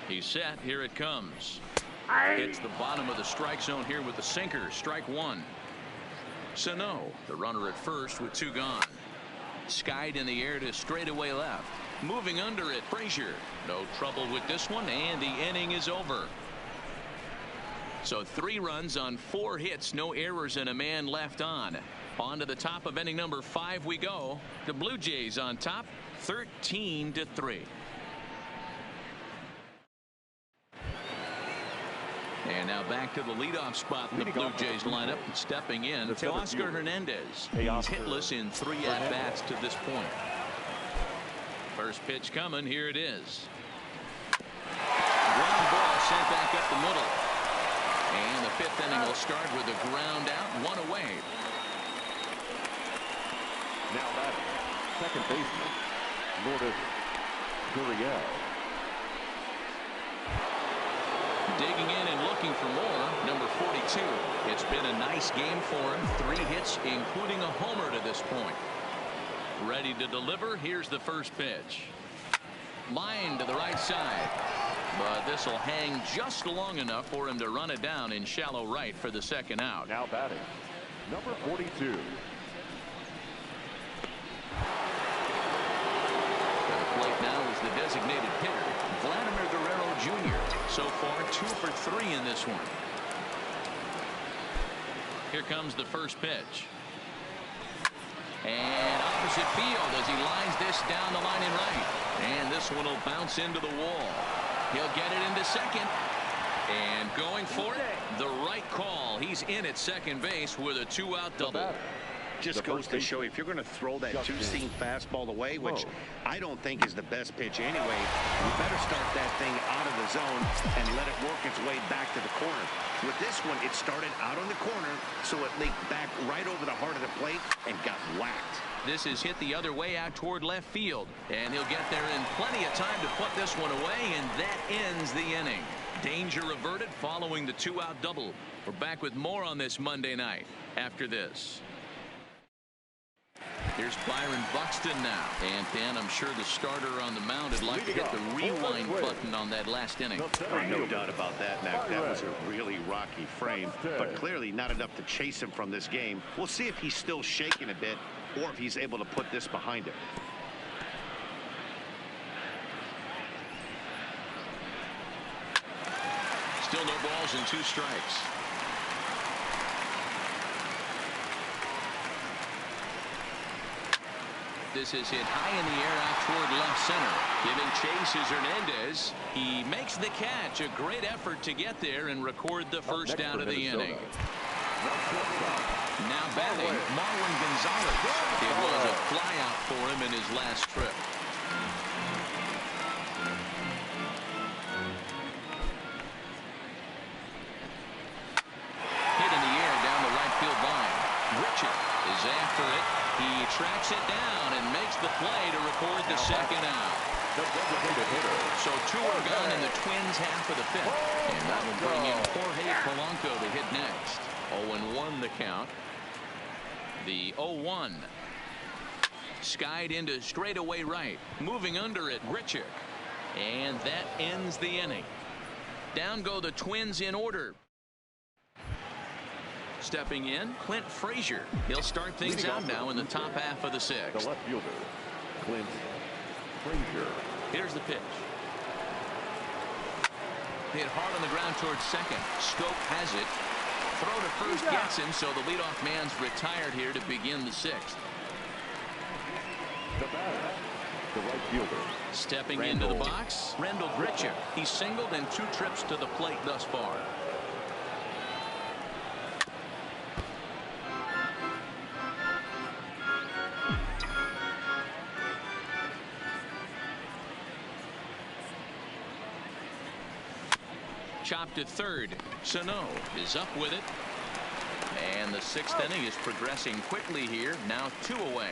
He's set. Here it comes. Hits the bottom of the strike zone here with the sinker. Strike 1. Sano, the runner at first with 2 gone. Skied in the air to straightaway left. Moving under it, Frazier. No trouble with this one, and the inning is over. So 3 runs on 4 hits, no errors, and a man left on. On to the top of inning number 5 we go. The Blue Jays on top, 13-3. And now back to the leadoff spot in the Blue Jays lineup. Stepping in, Teoscar Hernandez. He's hitless in 3 at-bats to this point. First pitch coming. Here it is. Ground ball sent back up the middle. And the 5th inning will start with a ground out, 1 away. Now batting, second baseman, Lourdes Gurriel. Digging in and looking for more, number 42. It's been a nice game for him. 3 hits, including a homer to this point. Ready to deliver. Here's the first pitch. Line to the right side. But this will hang just long enough for him to run it down in shallow right for the second out. Now batting, number 42. At the plate now is the designated hitter, Vladimir Guerrero Jr. So far 2 for 3 in this one. Here comes the first pitch. And opposite field as he lines this down the line in right. And this one will bounce into the wall. He'll get it into second. And going for it, the right call. He's in at second base with a 2-out double. Just goes to show you, if you're going to throw that two-seam fastball away, which I don't think is the best pitch anyway, you better start that thing out of the zone and let it work its way back to the corner. With this one, it started out on the corner, so it leaked back right over the heart of the plate and got whacked. This is hit the other way out toward left field, and he'll get there in plenty of time to put this one away, and that ends the inning. Danger averted following the 2-out double. We're back with more on this Monday night after this. Here's Byron Buxton now. And Dan, I'm sure the starter on the mound would like to hit the rewind button on that last inning. No doubt about that, Mac. That was a really rocky frame, but clearly not enough to chase him from this game. We'll see if he's still shaking a bit or if he's able to put this behind him. Still no balls and 2 strikes. This is hit high in the air out toward left center. Giving chase is Hernandez. He makes the catch. A great effort to get there and record the first down of the inning. Now batting, Marwin Gonzalez. It was a flyout for him in his last trip. Hit in the air down the right field line. Richard is after it. He tracks it down and makes the play to record the second out. So 2 are gone in the Twins' half of the 5th. And that will bring in Jorge Polanco to hit next. 0-1 the count. The 0-1. Skied into straightaway right. Moving under it, Grichuk. And that ends the inning. Down go the Twins in order. Stepping in, Clint Frazier. He'll start things out now in the top half of the 6th. The left fielder, Clint Frazier. Here's the pitch. Hit hard on the ground towards second. Stoke has it. Throw to first gets him, so the leadoff man's retired here to begin the 6th. The batter, the right fielder. Stepping into the box, Randall Grichuk. He's singled in 2 trips to the plate thus far. Chopped to third. Sano is up with it. And the 6th inning is progressing quickly here. Now 2 away.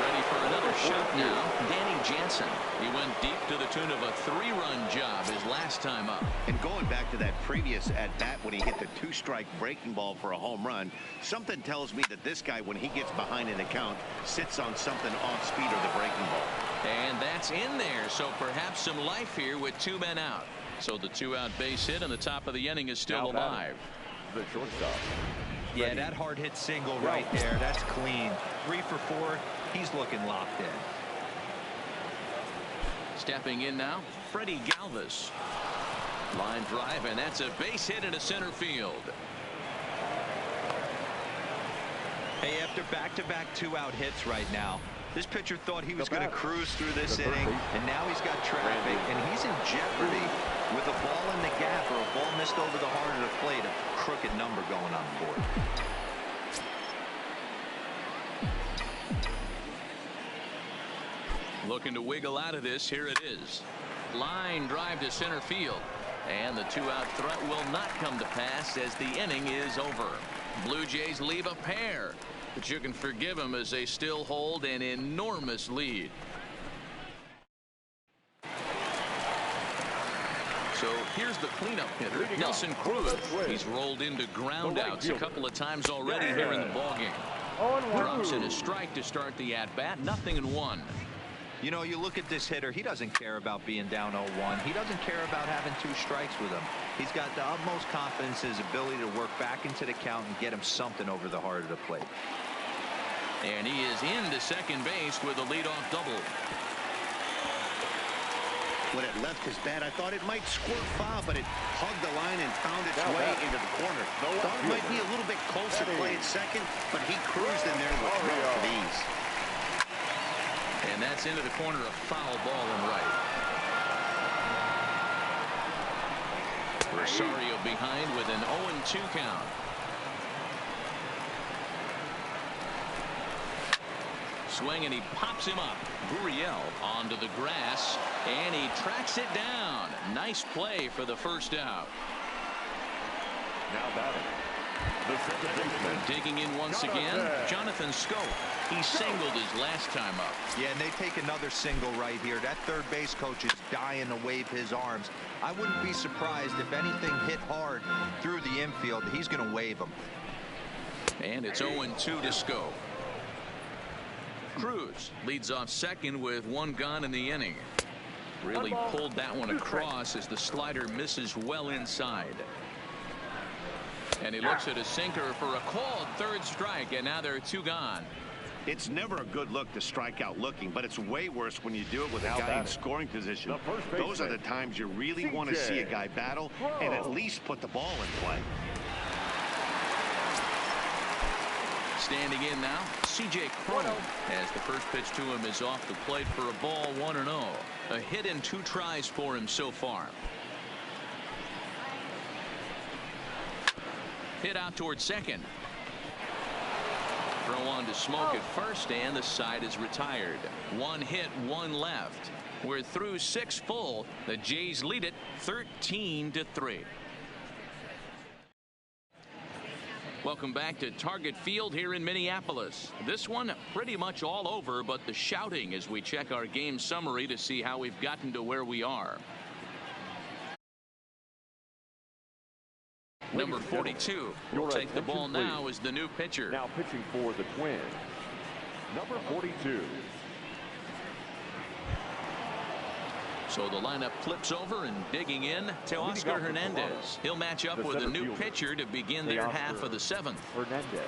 Ready for another shot now. Danny Jansen. He went deep to the tune of a 3-run job his last time up. And going back to that previous at-bat when he hit the 2-strike breaking ball for a home run, something tells me that this guy, when he gets behind an account, sits on something off speed or the breaking ball. And that's in there, so perhaps some life here with 2 men out. So the 2-out base hit on the top of the inning is still alive. The shortstop. Yeah, that hard hit single right there. That's clean. 3 for 4. He's looking locked in. Stepping in now, Freddie Galvis. Line drive, and that's a base hit into center field. Hey, after back-to-back 2-out hits right now, this pitcher thought he was going to cruise through this inning, and now he's got traffic, and he's in jeopardy with a ball in the gap or a ball missed over the heart of the plate. A crooked number going on the board. Looking to wiggle out of this. Here it is. Line drive to center field. And the 2-out threat will not come to pass as the inning is over. Blue Jays leave a pair. But you can forgive them as they still hold an enormous lead. So here's the cleanup hitter, Nelson Cruz. He's rolled into groundouts a couple of times already here in the ballgame. Drops in a strike to start the at-bat. 0-1. You know, you look at this hitter, he doesn't care about being down 0-1. He doesn't care about having 2 strikes with him. He's got the utmost confidence in his ability to work back into the count and get him something over the heart of the plate. And he is into second base with a leadoff double. When it left his bat, I thought it might squirt foul, but it hugged the line and found its way into the corner. Thought it might be a little bit closer play at second, but he cruised in there with relative ease. And that's into the corner, a foul ball and right. Rosario behind with an 0-2 count. Swing, and he pops him up. Gurriel onto the grass, and he tracks it down. Nice play for the first out. Now batting, the second baseman. Digging in once again, Jonathan Schoop. He singled his last time up. Yeah, and they take another single right here. That third base coach is dying to wave his arms. I wouldn't be surprised if anything hit hard through the infield. He's going to wave them. And it's 0-2 to Schoop. Cruz leads off second with 1 gone in the inning. Really pulled that one across as the slider misses well inside. And he looks at a sinker for a called third strike, and now there are 2 gone. It's never a good look to strike out looking, but it's way worse when you do it with a guy in scoring position. Those are the times you really want to see a guy battle and at least put the ball in play. Standing in now, C.J. Cron, as the first pitch to him is off the plate for a ball, 1-0. A hit in 2 tries for him so far. Hit out towards second. Throw on to Smoke at first, and the side is retired. 1 hit, 1 left. We're through 6 full. The Jays lead it 13-3. Welcome back to Target Field here in Minneapolis. This one pretty much all over, but the shouting as we check our game summary to see how we've gotten to where we are. Number 42 will take the ball now as the new pitcher. Now pitching for the Twins, number 42. So the lineup flips over, and digging in, Teoscar Hernandez. He'll match up with a new pitcher to begin their half of the 7th. Hernandez.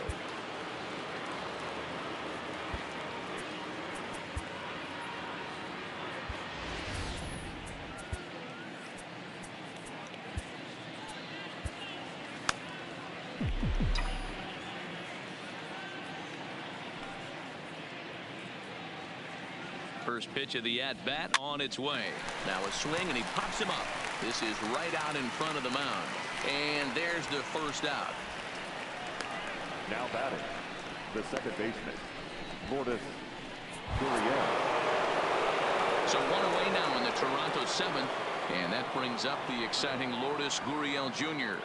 First pitch of the at-bat on its way. Now a swing, and he pops him up. This is right out in front of the mound. And there's the first out. Now batting, the second baseman, Lourdes Gurriel. So 1 away now in the Toronto 7th. And that brings up the exciting Lourdes Gurriel Jr.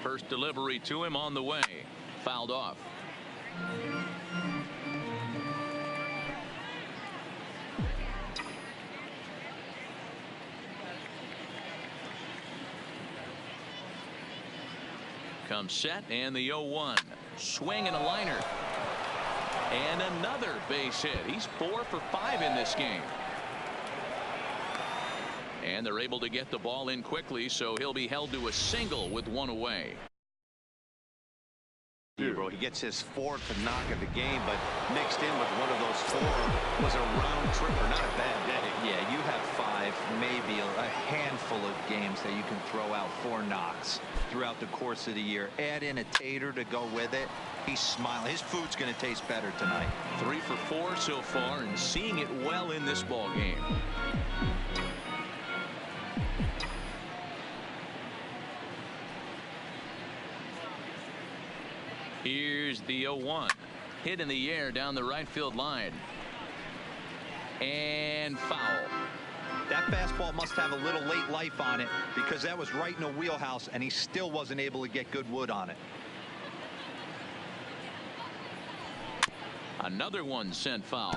First delivery to him on the way. Fouled off. Comes set, and the 0-1. Swing and a liner. And another base hit. He's 4 for 5 in this game. And they're able to get the ball in quickly, so he'll be held to a single with 1 away. He gets his 4th knock of the game, but mixed in with one of those 4 was a round tripper. Not a bad day. Yeah, you have 5, maybe a handful of games that you can throw out 4 knocks throughout the course of the year. Add in a tater to go with it. He's smiling. His food's going to taste better tonight. 3 for 4 so far, and seeing it well in this ball game. Here's the 0-1. Hit in the air down the right field line. And foul. That fastball must have a little late life on it because that was right in the wheelhouse, and he still wasn't able to get good wood on it. Another one sent foul.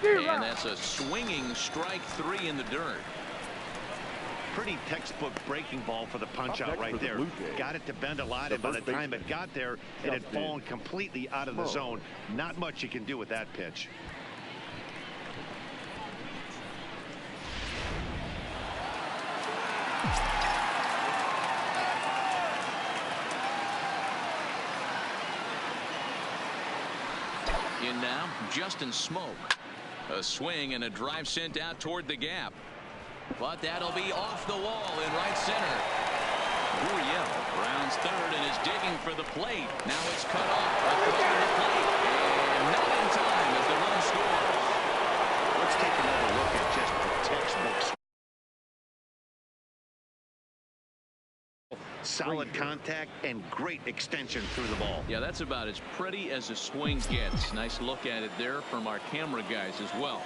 And that's a swinging strike 3 in the dirt. Pretty textbook breaking ball for the punch out right there. Got it to bend a lot, and by the time it got there, it had fallen completely out of the zone. Not much you can do with that pitch. In now, Justin Smoak. A swing and a drive sent out toward the gap. But that'll be off the wall in right center. Gurriel rounds third and is digging for the plate. Now it's cut off. A throw to the plate. And not in time as the run scores. Let's take another look at just the textbooks. Solid contact and great extension through the ball. Yeah, that's about as pretty as a swing gets. Nice look at it there from our camera guys as well.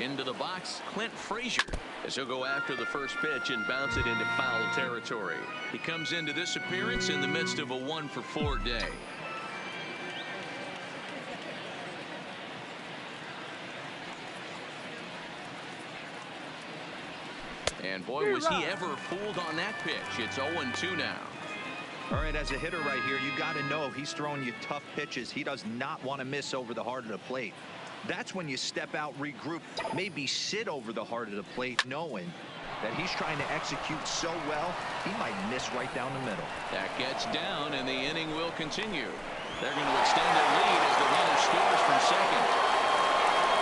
Into the box, Clint Frazier, as he'll go after the first pitch and bounce it into foul territory. He comes into this appearance in the midst of a 1-for-4 day. And boy, was he ever fooled on that pitch. It's 0-2 now. All right, as a hitter right here, you got to know he's throwing you tough pitches. He does not want to miss over the heart of the plate. That's when you step out, regroup, maybe sit over the heart of the plate, knowing that he's trying to execute so well, he might miss right down the middle. That gets down, and the inning will continue. They're going to extend their lead as the runner scores from second.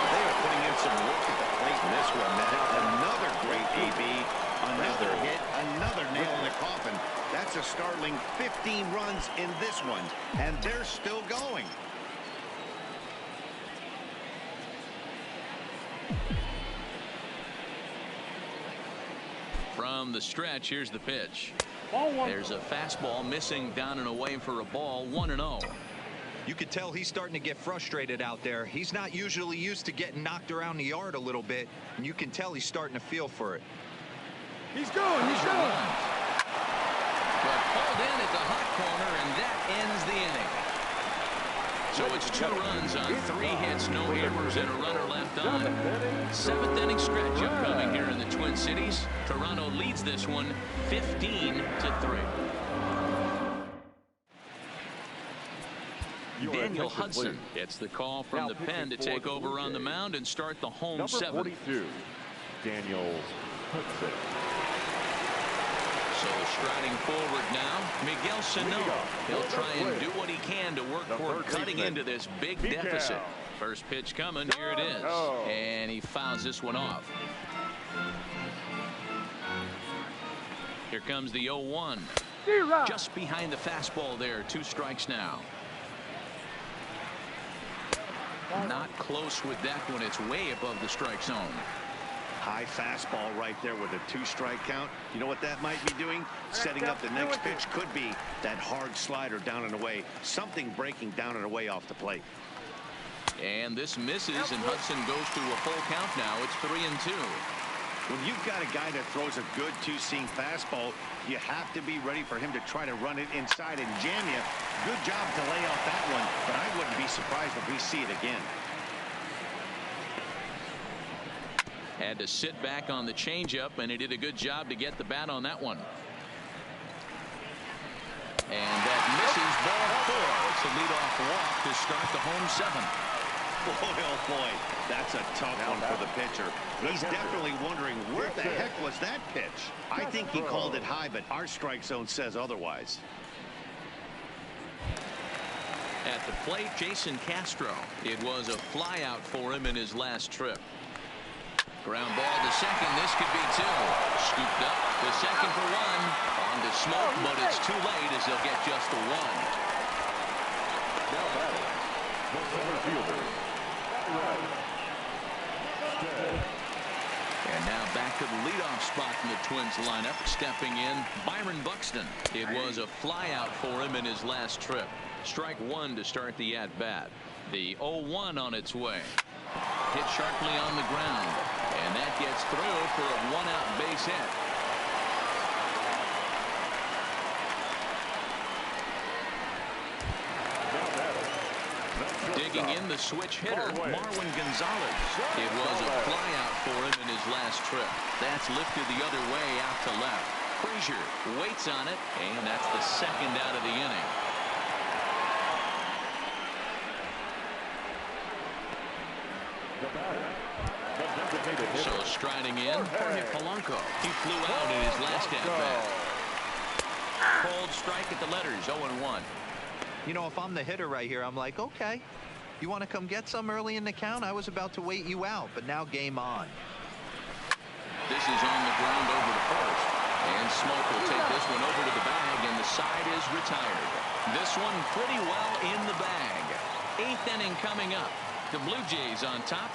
They are putting in some work at the plate in this one. Now, another great AB, another hit, another nail in the coffin. That's a startling 15 runs in this one, and they're still going. From the stretch, here's the pitch. There's a fastball missing down and away for a ball, 1-0. You could tell he's starting to get frustrated out there. He's not usually used to getting knocked around the yard a little bit, and you can tell he's starting to feel for it. He's going. But pulled in at the hot corner, and that ends the inning. So it's 2 runs on 3 hits, no errors, and a runner left on. 7th inning stretch upcoming here in the Twin Cities. Toronto leads this one 15-3. Daniel Hudson gets the call from the pen to take over on the mound and start the home 7th. Number 42, Daniel Hudson. So striding forward now, Miguel Sano. He'll try and do what he can to work toward cutting into this big deficit. First pitch coming, here it is. And he fouls this one off. Here comes the 0-1. Just behind the fastball there, 2 strikes now. Not close with that one. It's way above the strike zone. High fastball right there with a 2-strike count. You know what that might be doing? Setting up the next pitch. Could be that hard slider down and away. Something breaking down and away off the plate. And this misses, and Hudson goes to a full count now. It's 3-2. When you've got a guy that throws a good 2-seam fastball, you have to be ready for him to try to run it inside and jam you. Good job to lay off that one, but I wouldn't be surprised if we see it again. Had to sit back on the changeup, and he did a good job to get the bat on that one. And that misses, ball 4. It's a leadoff walk to start the home 7th. Boy, oh boy, that's a tough one for the pitcher. He's definitely wondering where the heck was that pitch. I think he called it high, but our strike zone says otherwise. At the plate, Jason Castro. It was a flyout for him in his last trip. Ground ball to second. This could be 2. Scooped up to second for 1. On to Smoak, but it's too late as they'll get just the 1. Now batting, the center fielder, And now back to the leadoff spot in the Twins lineup. Stepping in, Byron Buxton. It was a flyout for him in his last trip. Strike one to start the at-bat. The 0-1 on its way. Hit sharply on the ground. And that gets through for a one-out base hit. Digging in, the switch hitter, Marwin Gonzalez. It was a flyout for him in his last trip. That's lifted the other way out to left. Frazier waits on it, and that's the second out of the inning. So striding in, Jorge Polanco. He flew out in his last at-bat. Cold strike at the letters, 0-1. You know, if I'm the hitter right here, I'm like, okay, you want to come get some early in the count? I was about to wait you out, but now game on. This is on the ground over to first. And Smoke will take this one over to the bag, and the side is retired. This one pretty well in the bag. 8th inning coming up. The Blue Jays on top,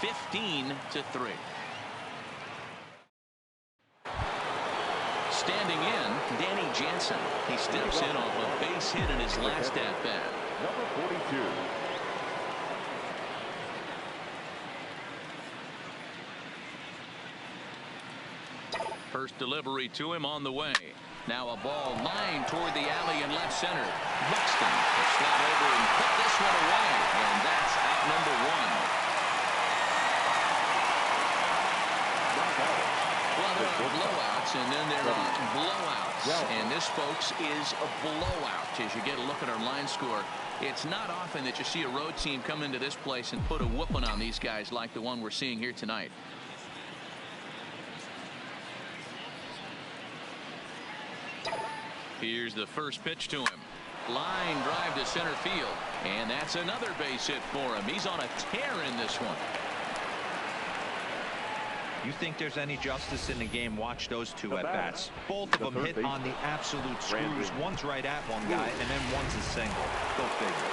15-3. Standing in, Danny Jansen. He steps in off a base hit in his last at-bat. Number 42. First delivery to him on the way. Now a ball lined toward the alley in left center. Buxton will slide over and put this one away. And that's out number one. Well, there are blowouts, and then there are blowouts. And this, folks, is a blowout. As you get a look at our line score, it's not often that you see a road team come into this place and put a whooping on these guys like the one we're seeing here tonight. Here's the first pitch to him. Line drive to center field. And that's another base hit for him. He's on a tear in this one. You think there's any justice in the game? Watch those two at-bats. Both of them hit on the absolute screws. One's right at one guy, and then one's a single. Go figure.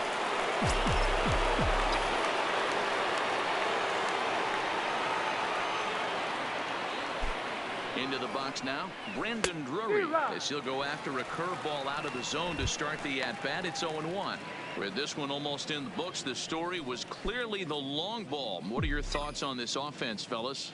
Into the box now, Brandon Drury, as he'll go after a curveball out of the zone to start the at-bat. It's 0-1. With this one almost in the books, the story was clearly the long ball. What are your thoughts on this offense, fellas?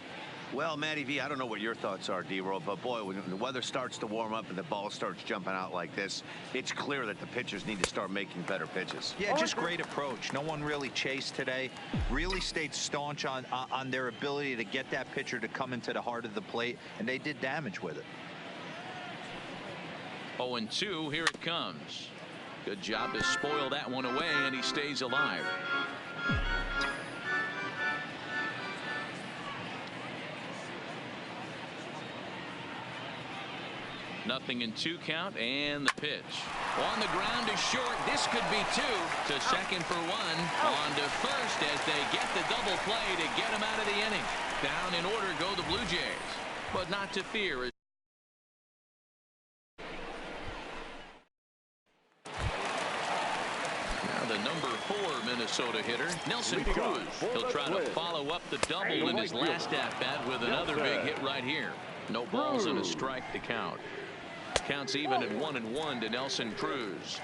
Well, Matty V, I don't know what your thoughts are, D-Roll, but boy, when the weather starts to warm up and the ball starts jumping out like this, it's clear that the pitchers need to start making better pitches. Yeah, just great approach. No one really chased today. Really stayed staunch on their ability to get that pitcher to come into the heart of the plate, and they did damage with it. 0-2, here it comes. Good job to spoil that one away, and he stays alive. Nothing in 2 count, and the pitch. On the ground is short. This could be 2. To second for 1. On to first as they get the double play to get him out of the inning. Down in order go the Blue Jays. But not to fear. Now the number 4 Minnesota hitter, Nelson Cruz. He'll try to follow up the double in his last at-bat with another big hit right here. No balls and a strike to count. Counts even at 1-1 to Nelson Cruz.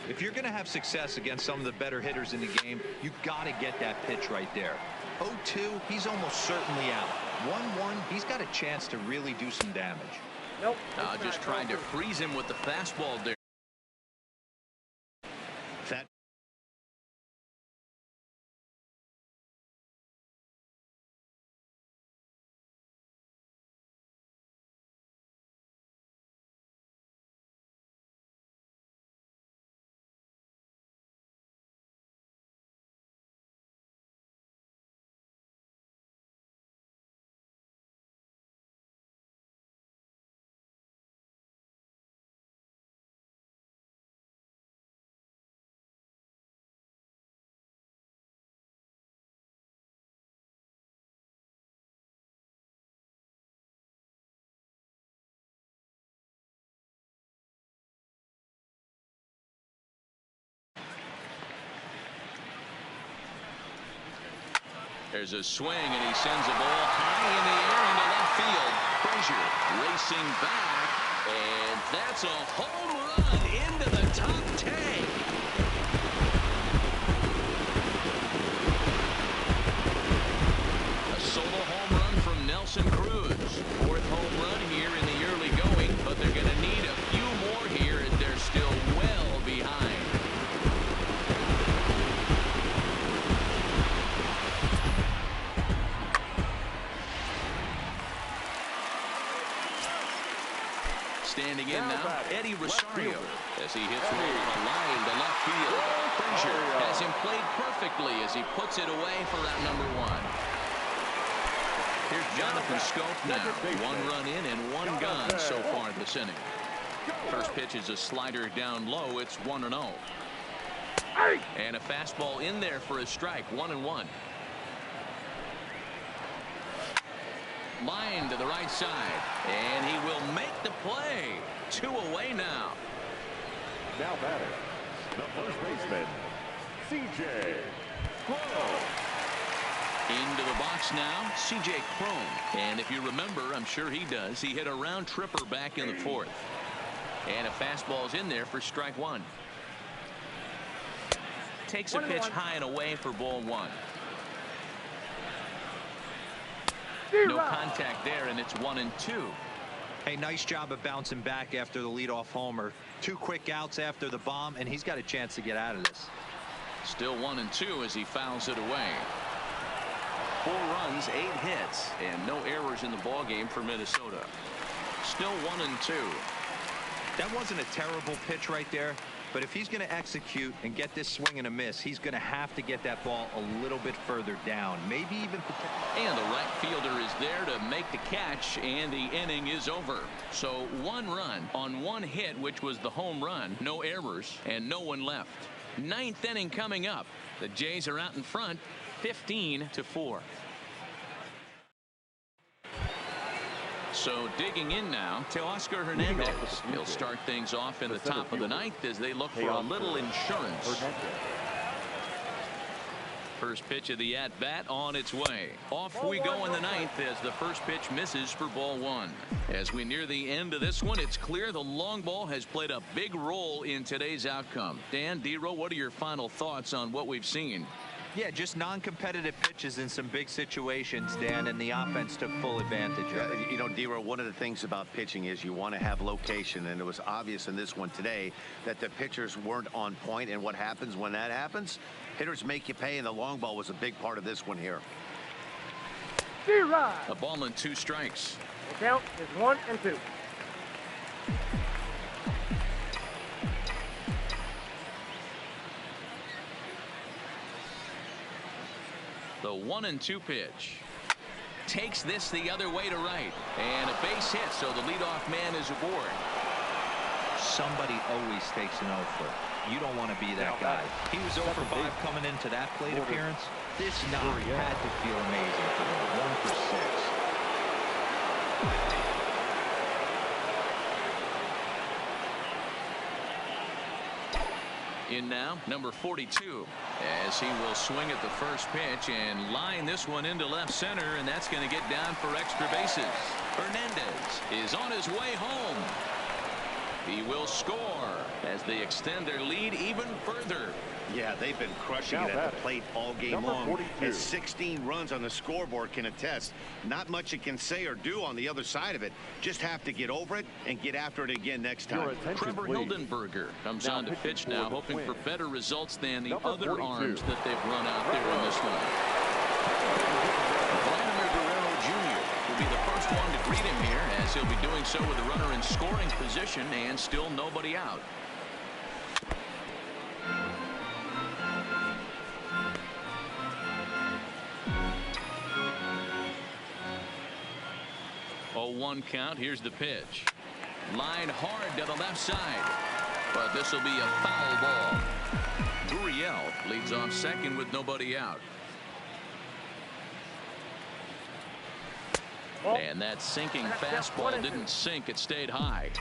If you're going to have success against some of the better hitters in the game, you've got to get that pitch right there. 0-2, he's almost certainly out. 1-1, he's got a chance to really do some damage. Nope. Just trying to freeze him with the fastball there. There's a swing, and he sends a ball high in the air into left field. Frazier racing back, and that's a home run into the top tank. A solo home run from Nelson Cruz. Fourth home run here in the early going, but they're going to need a few more here, and they're still well behind. Standing in now, Eddie Rosario, as he hits one on a line to left field. Frazier has him played perfectly as he puts it away for out number one. Here's Jonathan Schoop now. One run in and one gone so far this inning. First pitch is a slider down low. It's 1-0. And a fastball in there for a strike. 1-1. Line to the right side, and he will make the play. 2 away now. Now batting, the first baseman, C.J. Cron. Into the box now, C.J. Cron. And if you remember, I'm sure he does, he hit a round tripper back in the fourth. And a fastball's in there for strike one. Takes a pitch high and away for ball one. No contact there, and it's 1-2. Hey, nice job of bouncing back after the leadoff homer. 2 quick outs after the bomb, and he's got a chance to get out of this. Still 1-2 as he fouls it away. 4 runs, 8 hits, and no errors in the ballgame for Minnesota. Still 1-2. That wasn't a terrible pitch right there, but if he's going to execute and get this swing and a miss, he's going to have to get that ball a little bit further down, maybe even. And the right fielder is there to make the catch, and the inning is over. So 1 run on 1 hit, which was the home run, no errors, and no one left. 9th inning coming up. The Jays are out in front, 15-4. So digging in now to Teoscar Hernandez. He'll start things off in the top of the 9th as they look for a little insurance. First pitch of the at-bat on its way. Off we go in the 9th as the first pitch misses for ball one. As we near the end of this one, it's clear the long ball has played a big role in today's outcome. Dan, Dero, what are your final thoughts on what we've seen? Yeah, just non-competitive pitches in some big situations, Dan, and the offense took full advantage of it. You know, Dero, one of the things about pitching is you want to have location, and it was obvious in this one today that the pitchers weren't on point, and what happens when that happens? Hitters make you pay, and the long ball was a big part of this one here. A ball and 2 strikes. The count is 1-2. The 1-2 pitch. Takes this the other way to right. And a base hit, so the leadoff man is aboard. Somebody always takes an offer. You don't want to be that guy. He was 0 for 5 coming into that plate appearance. This knock had to feel amazing for him. 1 for 6. In now, number 42, as he will swing at the first pitch and line this one into left center, and that's going to get down for extra bases. Hernandez is on his way home. He will score as they extend their lead even further. Yeah, they've been crushing it at the plate all game long. As 16 runs on the scoreboard can attest. Not much you can say or do on the other side of it. Just have to get over it and get after it again next time. Trevor Hildenberger comes on to pitch now, hoping for better results than the other arms that they've run out there in this one. Vladimir Guerrero Jr. will be the first one to greet him here, as he'll be doing so with a runner in scoring position and still nobody out. Oh, 1 count. Here's the pitch. Line hard to the left side. But this will be a foul ball. Gurriel leads off second with nobody out. And that sinking fastball didn't sink. It stayed high.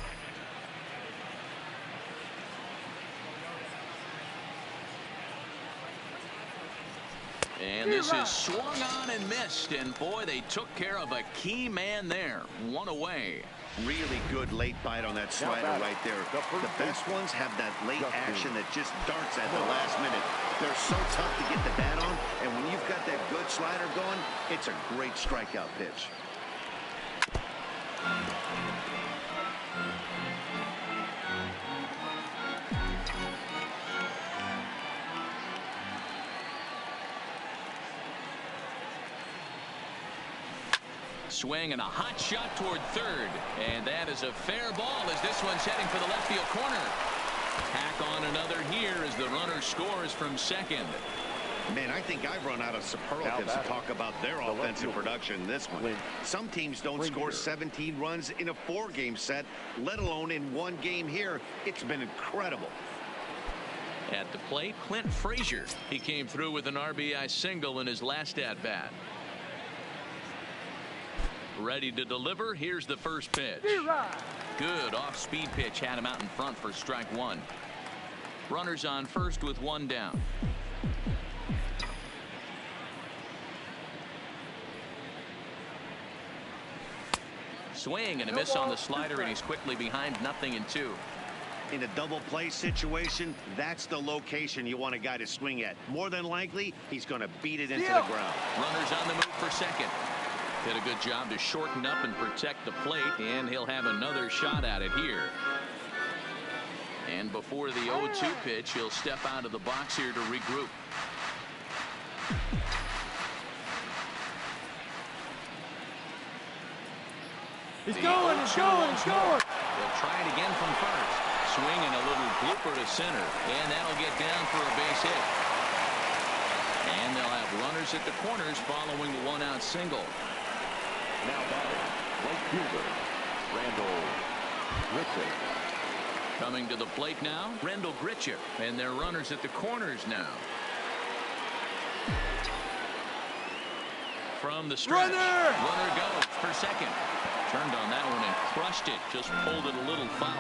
And this is swung on and missed. And boy, they took care of a key man there. One away. Really good late bite on that slider right there. The best ones have that late action that just darts at the last minute. They're so tough to get the bat on, and when you've got that good slider going, it's a great strikeout pitch. Swing and a hot shot toward third. And that is a fair ball as this one's heading for the left field corner. Tack on another here as the runner scores from second. Man, I think I've run out of superlatives to talk about their offensive production in this one. Some teams don't score 17 runs in a 4-game set, let alone in one game here. It's been incredible. At the plate, Clint Frazier. He came through with an RBI single in his last at-bat. Ready to deliver. Here's the first pitch. Good off-speed pitch. Had him out in front for strike one. Runners on first with one down. Swing and a miss on the slider, and he's quickly behind 0-2. In a double play situation, that's the location you want a guy to swing at. More than likely, he's going to beat it into the ground. Runners on the move for second. Did a good job to shorten up and protect the plate, and he'll have another shot at it here. And before the 0-2 pitch, he'll step out of the box here to regroup. He's going. They'll try it again from first. Swing and a little blooper to center, and that'll get down for a base hit. And they'll have runners at the corners following the one-out single. Now batting, right fielder, Randall Grichuk. Coming to the plate now, Randall Grichuk, and their runners at the corners now. From the stretch, runner goes for second. Turned on that one and crushed it. Just pulled it a little foul.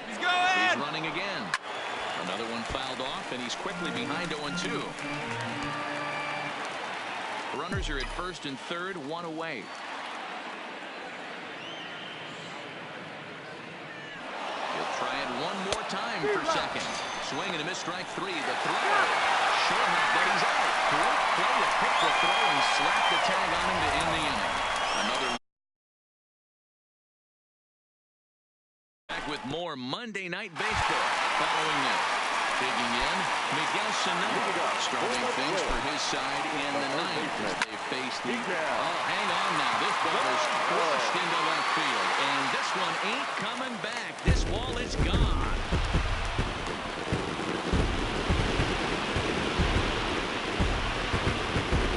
He's running again. Another one fouled off, and he's quickly behind 0-2. Runners are at first and third, one away. He'll try it one more time for second. Swing and a miss, strike three. The throw. Short hop, but he's out. Great play to pick the throw and slap the tag on him to end the inning. Another back with more Monday Night Baseball following this. Digging in, Miguel Sano. Starting things for his side in the ninth as they face the... Oh, hang on now. This ball is crushed into left field. And this one ain't coming back. This ball is gone.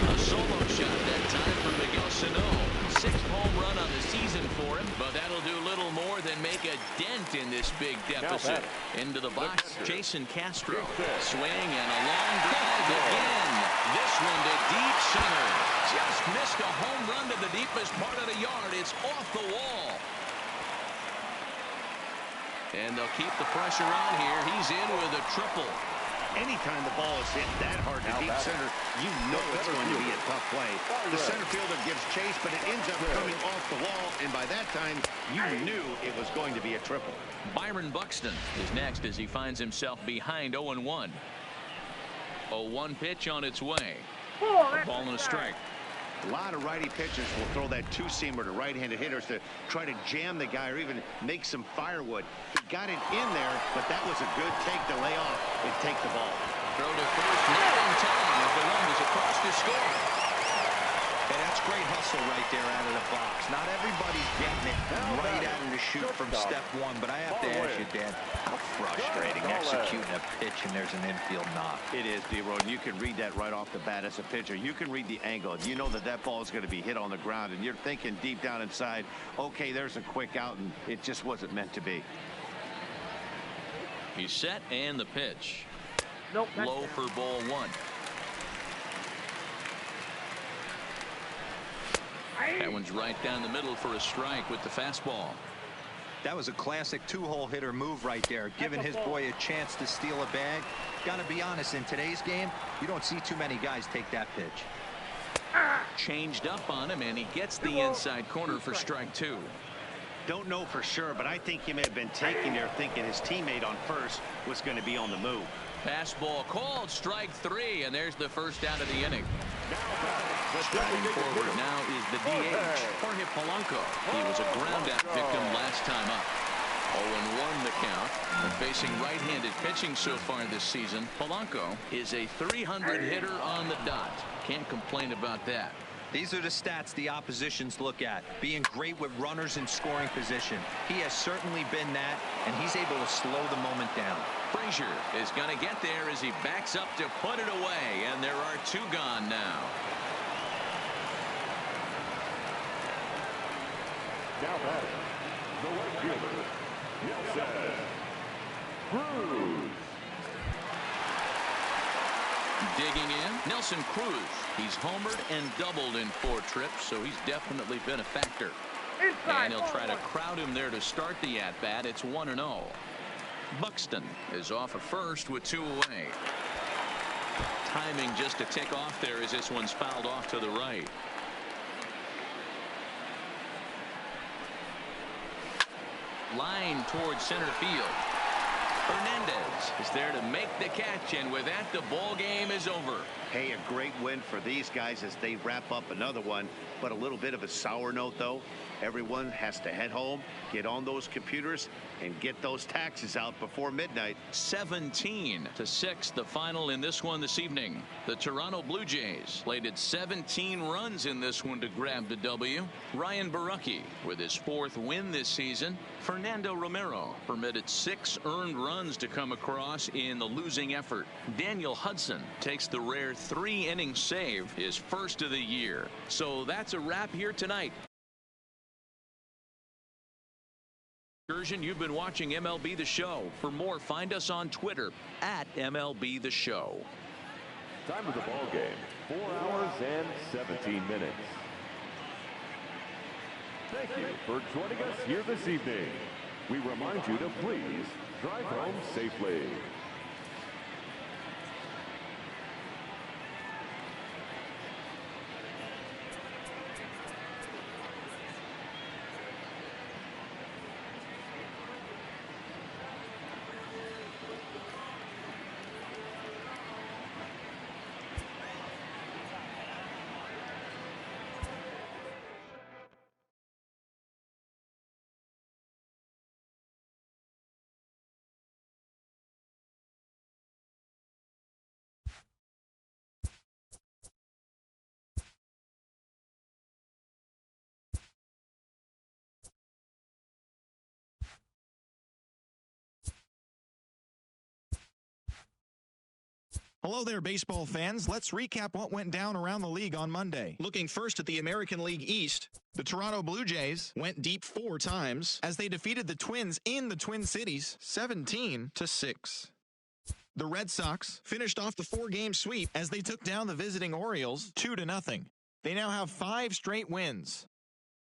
A solo shot that time for Miguel Sano. 6th home run on the season for him, but that'll do little more than make a dent in this big deficit. Into the box, Jason Castro. Swing and a long drive again. This one to deep center. Just missed a home run to the deepest part of the yard. It's off the wall. And they'll keep the pressure on here. He's in with a triple. Anytime the ball is hit that hard to deep center, you know it's going to be a tough play. The center fielder gives chase, but it ends up coming off the wall, and by that time, you knew it was going to be a triple. Byron Buxton is next as he finds himself behind 0-1. 0-1 pitch on its way. A ball and a strike. A lot of righty pitchers will throw that two-seamer to right-handed hitters to try to jam the guy or even make some firewood. He got it in there, but that was a good take to lay off and take the ball. Throw to first, not in time as the run was across to score. And that's great hustle right there out of the box. Not everybody's getting it right out of the chute from step one, but I have to ask you, Dan, how frustrating executing a pitch and there's an infield knock. It is, D-Road. You can read that right off the bat as a pitcher. You can read the angle. You know that that ball is going to be hit on the ground, and you're thinking deep down inside, okay, there's a quick out, and it just wasn't meant to be. He's set, and the pitch. Low for ball one. That one's right down the middle for a strike with the fastball. That was a classic two-hole hitter move right there, giving his boy a chance to steal a bag. Gotta be honest, in today's game, you don't see too many guys take that pitch. Changed up on him, and he gets the inside corner for strike 2. Don't know for sure, but I think he may have been taking there thinking his teammate on first was going to be on the move. Fastball called, strike 3, and there's the first out of the inning. Striding forward now is the DH, Jorge Polanco. He was a ground-out victim last time up. 0-1 the count. And facing right-handed pitching so far this season, Polanco is a 300 hitter on the dot. Can't complain about that. These are the stats the oppositions look at. Being great with runners in scoring position. He has certainly been that, and he's able to slow the moment down. Frazier is going to get there as he backs up to put it away, and there are 2 gone now. Now batting, the right fielder, Nelson Cruz. Digging in, Nelson Cruz. He's homered and doubled in 4 trips, so he's definitely been a factor. And he'll try to crowd him there to start the at-bat. It's 1-0. Buxton is off of first with 2 away. Timing just to tick off there as this one's fouled off to the right. Line towards center field. Hernandez is there to make the catch, and with that, the ball game is over. Hey, a great win for these guys as they wrap up another one, but a little bit of a sour note, though. Everyone has to head home, get on those computers, and get those taxes out before midnight. 17-6, the final in this one this evening. The Toronto Blue Jays plated 17 runs in this one to grab the W. Ryan Borucki with his 4th win this season. Fernando Romero permitted 6 earned runs to come across in the losing effort. Daniel Hudson takes the rare 3-inning save, his first of the year. So that's a wrap here tonight. You've been watching MLB The Show. For more, find us on Twitter at MLB The Show. Time of the ball game, 4 hours and 17 minutes. Thank you for joining us here this evening. We remind you to please drive home safely. Hello there, baseball fans. Let's recap what went down around the league on Monday. Looking first at the American League East, the Toronto Blue Jays went deep 4 times as they defeated the Twins in the Twin Cities 17-6. The Red Sox finished off the 4-game sweep as they took down the visiting Orioles 2-0. They now have 5 straight wins.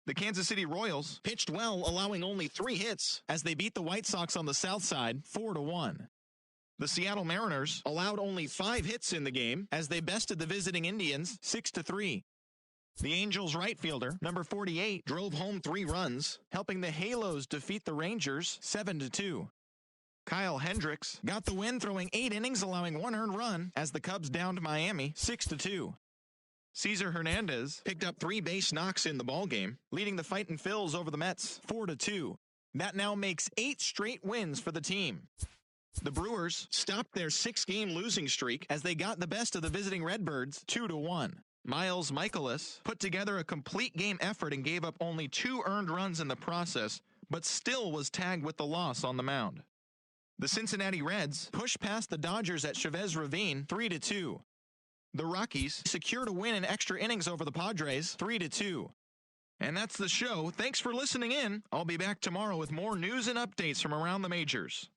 The Kansas City Royals pitched well, allowing only 3 hits as they beat the White Sox on the south side 4-1. The Seattle Mariners allowed only 5 hits in the game as they bested the visiting Indians 6-3. The Angels right fielder, number 48, drove home 3 runs, helping the Halos defeat the Rangers 7-2. Kyle Hendricks got the win, throwing 8 innings, allowing 1 earned run as the Cubs downed Miami 6-2. Cesar Hernandez picked up 3 base knocks in the ballgame, leading the Fightin' Phils over the Mets 4-2. That now makes 8 straight wins for the team. The Brewers stopped their 6-game losing streak as they got the best of the visiting Redbirds 2-1. Miles Michaelis put together a complete game effort and gave up only 2 earned runs in the process, but still was tagged with the loss on the mound. The Cincinnati Reds pushed past the Dodgers at Chavez Ravine 3-2. The Rockies secured a win in extra innings over the Padres 3-2. And that's the show. Thanks for listening in. I'll be back tomorrow with more news and updates from around the majors.